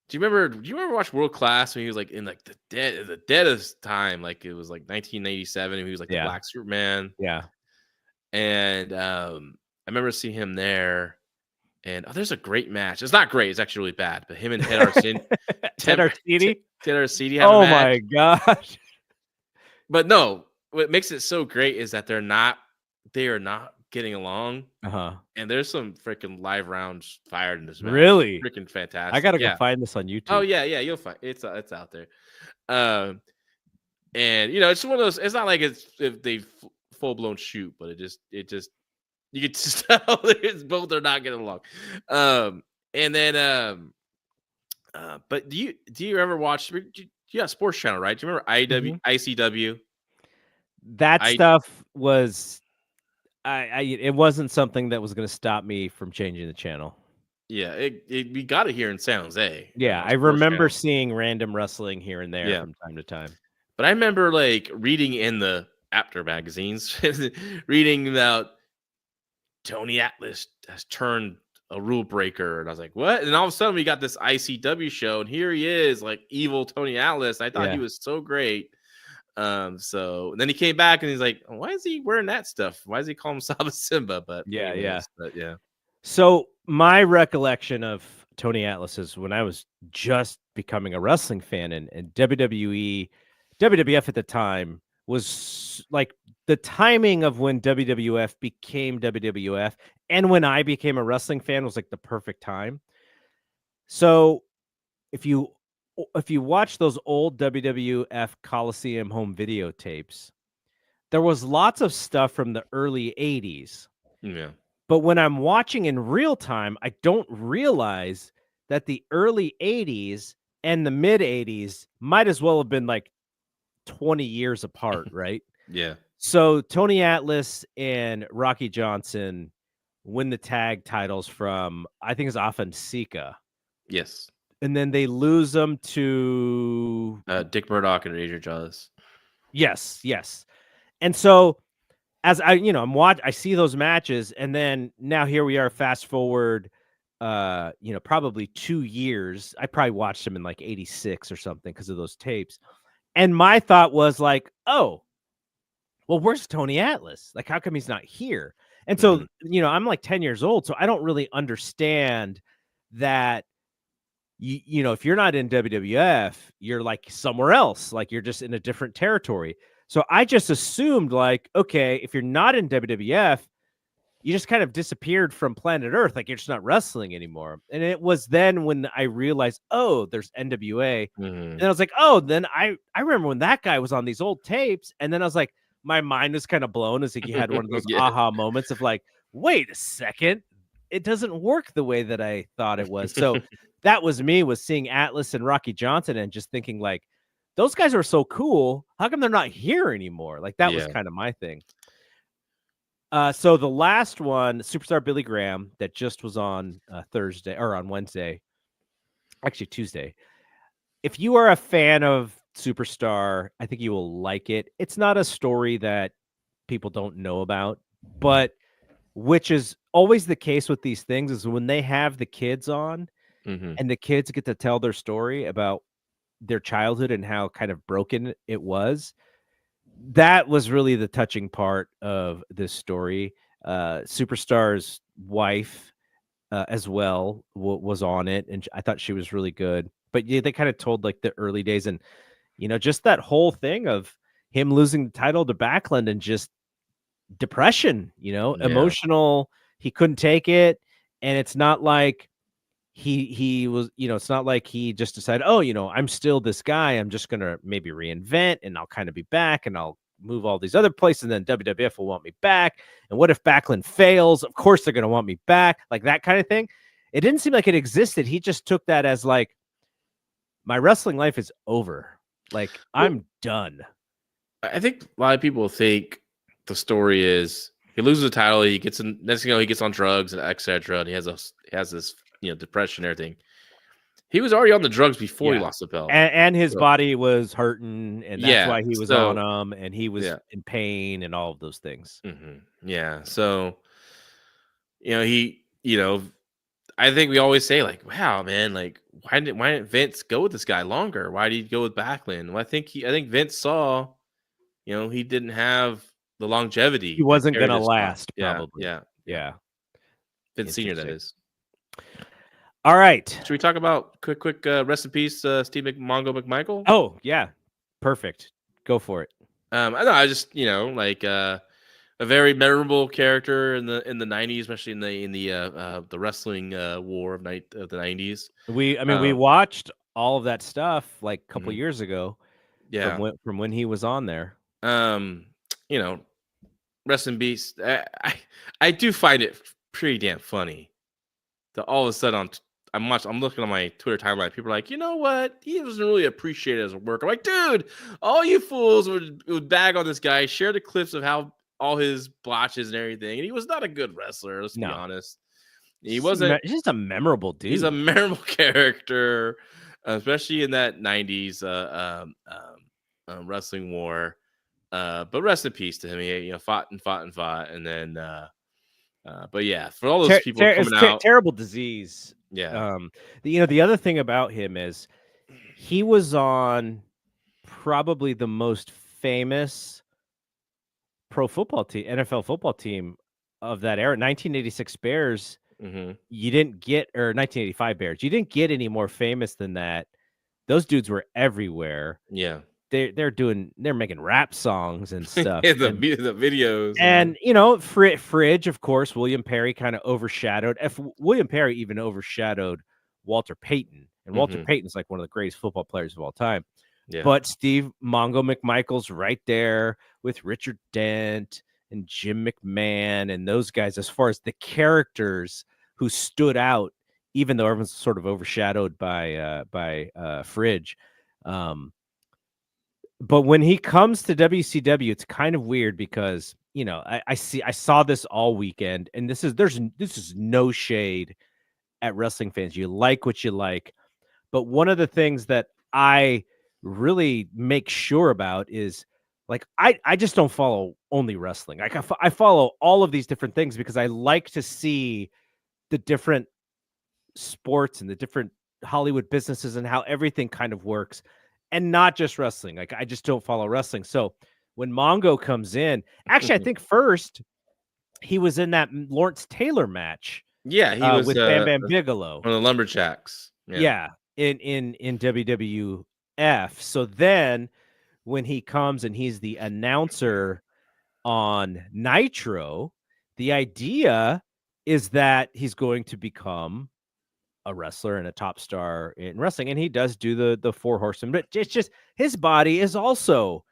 Do you remember watch World Class when he was like in like the deadest time? Like it was like 1987, and he was like the Black Superman. Yeah. And I remember seeing him there. And there's a great match. It's not great. It's actually really bad. But him and Ted Arcidi. Ted Arcidi have a match. My gosh. But no, what makes it so great is that they are not getting along. And there's some freaking live rounds fired in this match. Really? Freaking fantastic. I gotta go find this on YouTube. Oh yeah, you'll find it's out there. And it's one of those. It's not like it's if they full blown shoot, but it just you can just tell it's both are not getting along. And then but do you ever watch? Yeah, Sports Channel, right? Do you remember ICW? That stuff was. It wasn't something that was going to stop me from changing the channel. Yeah, we got it here in San Jose. Yeah, I remember seeing random wrestling here and there from time to time. But I remember like reading in the After magazines, reading about Tony Atlas has turned a rule breaker, and I was like, "What?" And all of a sudden, we got this ICW show, and here he is, like evil Tony Atlas. I thought he was so great. So and then he came back and he's like, why is he wearing that stuff? Why does he call him Saba Simba? But yeah. So my recollection of Tony Atlas is when I was just becoming a wrestling fan, and WWF at the time was like the timing of when WWF became WWF and when I became a wrestling fan was like the perfect time. So if you watch those old WWF Coliseum home videotapes, there was lots of stuff from the early 80s Yeah. But when I'm watching in real time, I don't realize that the early 80s and the mid 80s might as well have been like 20 years apart, right? Yeah. So Tony Atlas and Rocky Johnson win the tag titles from, I think it's Afonseca. Yes. And then they lose them to Dick Murdoch and Adrian Chalice. yes. And so as I see those matches, and then now here we are, fast forward, probably 2 years. I probably watched them in like 86 or something because of those tapes. And my thought was like, oh, well, where's Tony Atlas? Like, how come he's not here? And so, I'm like 10 years old, so I don't really understand that. If you're not in WWF, you're like somewhere else, like you're just in a different territory. So I just assumed like, okay, if you're not in WWF, you just kind of disappeared from planet Earth, like you're just not wrestling anymore. And it was then when I realized, oh, there's NWA. And I was like, oh, then I remember when that guy was on these old tapes. And then I was like, my mind was kind of blown as like you had one of those aha moments of like, wait a second, it doesn't work the way that I thought it was. So that was seeing Atlas and Rocky Johnson and just thinking like, those guys are so cool. How come they're not here anymore? Like that was kind of my thing. So the last one, Superstar Billy Graham, that just was on Thursday or on Wednesday, actually Tuesday. If you are a fan of Superstar, I think you will like it. It's not a story that people don't know about, but which is always the case with these things is when they have the kids on and the kids get to tell their story about their childhood and how kind of broken it was. That was really the touching part of this story. Superstar's wife as well was on it, and I thought she was really good. But yeah, they kind of told like the early days and, just that whole thing of him losing the title to Backlund and just depression, emotional. He couldn't take it. And it's not like he was, it's not like he just decided, oh, I'm still this guy. I'm just going to maybe reinvent and I'll kind of be back and I'll move all these other places. And then WWF will want me back. And what if Backlund fails? Of course they're going to want me back. Like that kind of thing. It didn't seem like it existed. He just took that as like, my wrestling life is over. Like I'm done. I think a lot of people think the story is he loses the title, he gets in, next thing you know, he gets on drugs and etc. And he has this depression and everything. He was already on the drugs before he lost the belt, and his body was hurting, and that's why he was on them, and he was in pain and all of those things. Yeah, so I think we always say like, wow, man, like why didn't Vince go with this guy longer? Why did he go with Backlund? Well, I think Vince saw, he didn't have the longevity. He wasn't going to last, probably. Yeah. Vince Senior, that is. All right. Should we talk about quick rest in peace, Steve Mongo McMichael? Oh yeah, perfect. Go for it. I know. I just a very memorable character in the 90s, especially in the wrestling war of the 90s. We watched all of that stuff like a couple years ago. Yeah, from when he was on there. Rest in peace. I do find it pretty damn funny that all of a sudden I'm looking on my Twitter timeline. People are like, you know what? He doesn't really appreciate it as a work. I'm like, dude, all you fools would bag on this guy, share the clips of how all his blotches and everything, and he was not a good wrestler. Let's be honest. He wasn't. He's just a memorable dude. He's a memorable character, especially in that 90s wrestling war. But rest in peace to him. He fought, and then. But yeah, for all those people coming out, terrible disease. Yeah. The other thing about him is he was on probably the most famous pro football team, NFL football team of that era, 1986 Bears. You didn't get, or 1985 Bears. You didn't get any more famous than that. Those dudes were everywhere. Yeah. They're making rap songs and stuff. The videos. And Fridge, of course, William Perry kind of overshadowed. William Perry even overshadowed Walter Payton. And Walter Payton's like one of the greatest football players of all time. Yeah. But Steve Mongo McMichael's right there with Richard Dent and Jim McMahon and those guys, as far as the characters who stood out, even though everyone's sort of overshadowed by Fridge. But when he comes to WCW, it's kind of weird because, you know, I saw this all weekend, and this is no shade at wrestling fans. You like what you like. But one of the things that I really make sure about is, like, I just don't follow only wrestling. Like, I follow all of these different things because I like to see the different sports and the different Hollywood businesses and how everything kind of works, and not just wrestling. Like, I just don't follow wrestling. So when Mongo comes in, actually, I think first he was in that Lawrence Taylor match. Yeah, he was with Bam Bam Bigelow. One of the Lumberjacks. Yeah, in WWF. So then when he comes and he's the announcer on Nitro, the idea is that he's going to become a wrestler and a top star in wrestling, and he does do the Four Horsemen, but it's just his body is also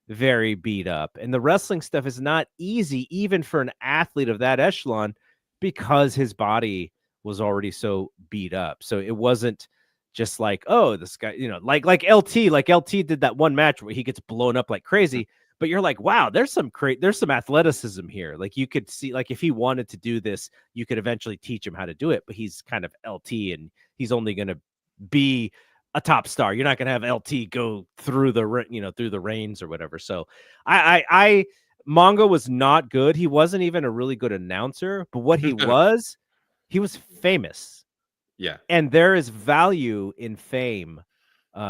very beat up, and the wrestling stuff is not easy even for an athlete of that echelon because his body was already so beat up. So it wasn't just like, oh, this guy, you know, like LT did that one match where he gets blown up like crazy, but you're like, wow, there's some athleticism here. Like, you could see, like, if he wanted to do this, you could eventually teach him how to do it, but he's kind of LT and he's only going to be a top star. You're not going to have LT go through through the reins or whatever. So Mongo was not good. He wasn't even a really good announcer, but what he was famous. Yeah. And there is value in fame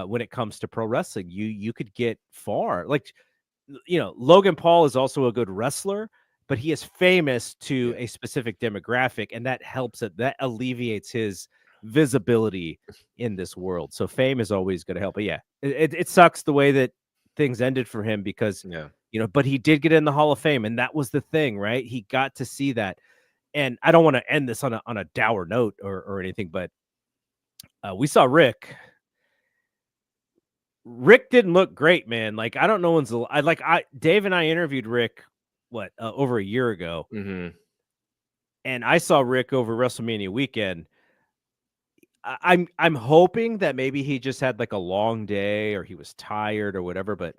when it comes to pro wrestling. You could get far. Like, you know, Logan Paul is also a good wrestler, but he is famous to a specific demographic, and that helps that alleviates his visibility in this world. So fame is always going to help. But yeah, it sucks the way that things ended for him because, you know, but he did get in the Hall of Fame, and that was the thing, right? He got to see that. And I don't want to end this on a dour note or anything, but we saw Rick. Rick didn't look great, man. Like, I don't know Dave and I interviewed Rick over a year ago, and I saw Rick over WrestleMania weekend. I'm hoping that maybe he just had like a long day or he was tired or whatever, but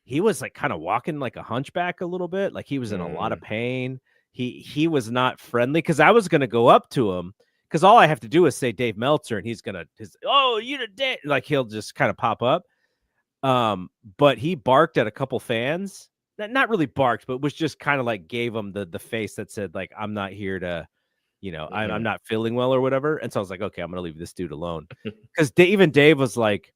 he was like kind of walking like a hunchback a little bit, like he was in a lot of pain. He was not friendly because I was gonna go up to him because all I have to do is say Dave Meltzer and he's gonna you did, like, he'll just kind of pop up. But he barked at a couple fans. Not really barked, but was just kind of like gave him the face that said, like, I'm not here to, you know, I'm not feeling well or whatever. And so I was like, okay, I'm gonna leave this dude alone. Because even Dave was like,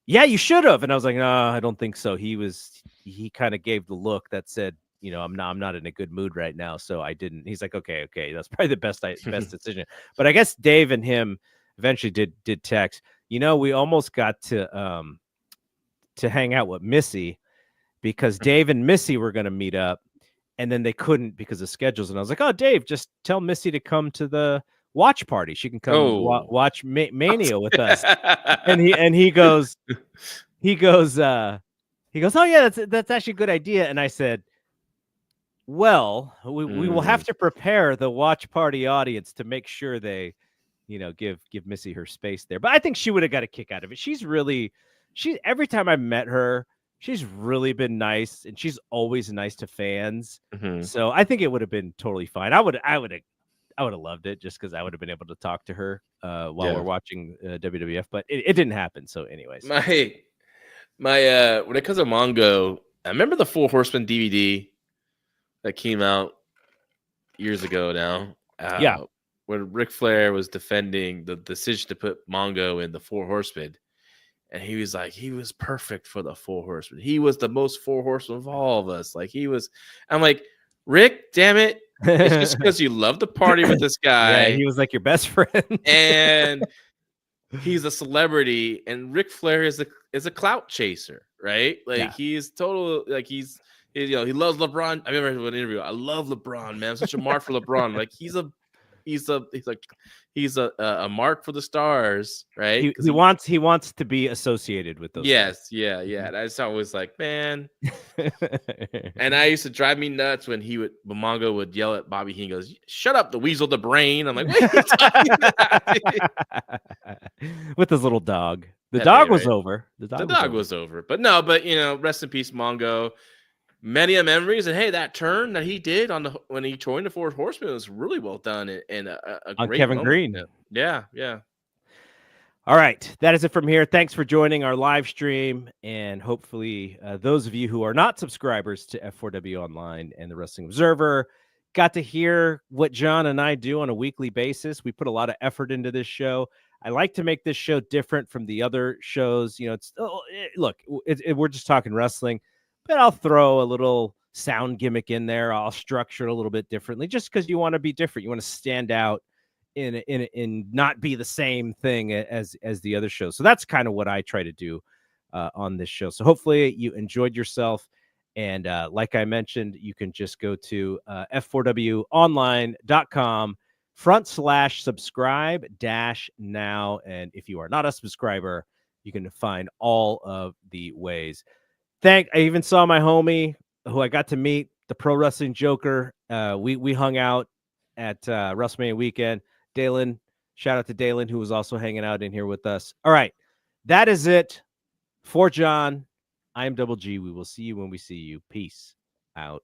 yeah, you should have. And I was like, no, I don't think so. He kind of gave the look that said, you know, I'm not in a good mood right now, so I didn't. He's like, okay, that's probably the best decision. But I guess Dave and him eventually did text. You know, we almost got to hang out with Missy because Dave and Missy were going to meet up, and then they couldn't because of schedules. And I was like, oh, Dave, just tell Missy to come to the watch party. She can come watch Mania with us. And he goes, oh yeah, that's actually a good idea. And I said, well, we will have to prepare the watch party audience to make sure they, you know, give Missy her space there. But I think she would have got a kick out of it. Every time I met her, she's really been nice, and she's always nice to fans. So I think it would have been totally fine. I would have loved it just because I would have been able to talk to her while we're watching WWF, but it didn't happen. So anyways, my when it comes to Mongo, I remember the Four Horsemen DVD that came out years ago now. When Ric Flair was defending the decision to put Mongo in the Four Horsemen, and he was like, he was perfect for the Four Horsemen. He was the most Four Horsemen of all of us. Like, I'm like, Rick, damn it. It's just because you love to party with this guy. Yeah, he was like your best friend. And he's a celebrity, and Ric Flair is a clout chaser, right? Like, he's total, like, he's you know, he loves LeBron. I remember an interview. I love LeBron, man. I'm such a mark for LeBron. Like, he's a he's a mark for the stars, right? He wants to be associated with those. Yes, yeah. That's always like, man. And I used to drive me nuts when Mongo would yell at Bobby Heenan, goes, "Shut up, the weasel, the brain." I'm like, what are you talking about? With his little dog. The Pepe, dog was right? over. The dog was over. But rest in peace, Mongo. Many memories, and hey, that turn that he did when he joined the Four Horsemen was really well done and a on great Kevin moment. Green. Yeah. All right, that is it from here. Thanks for joining our live stream, and hopefully those of you who are not subscribers to F4W Online and the Wrestling Observer got to hear what John and I do on a weekly basis. We put a lot of effort into this show. I like to make this show different from the other shows. We're just talking wrestling, but I'll throw a little sound gimmick in there. I'll structure it a little bit differently just because you want to be different. You want to stand out in not be the same thing as the other shows. So that's kind of what I try to do on this show. So hopefully you enjoyed yourself. And like I mentioned, you can just go to f4wonline.com/subscribe-now. And if you are not a subscriber, you can find all of the ways. I even saw my homie who I got to meet, the Pro Wrestling Joker. We hung out at WrestleMania weekend. Dalen, shout out to Dalen, who was also hanging out in here with us. All right, that is it for John. I am Double G. We will see you when we see you. Peace out.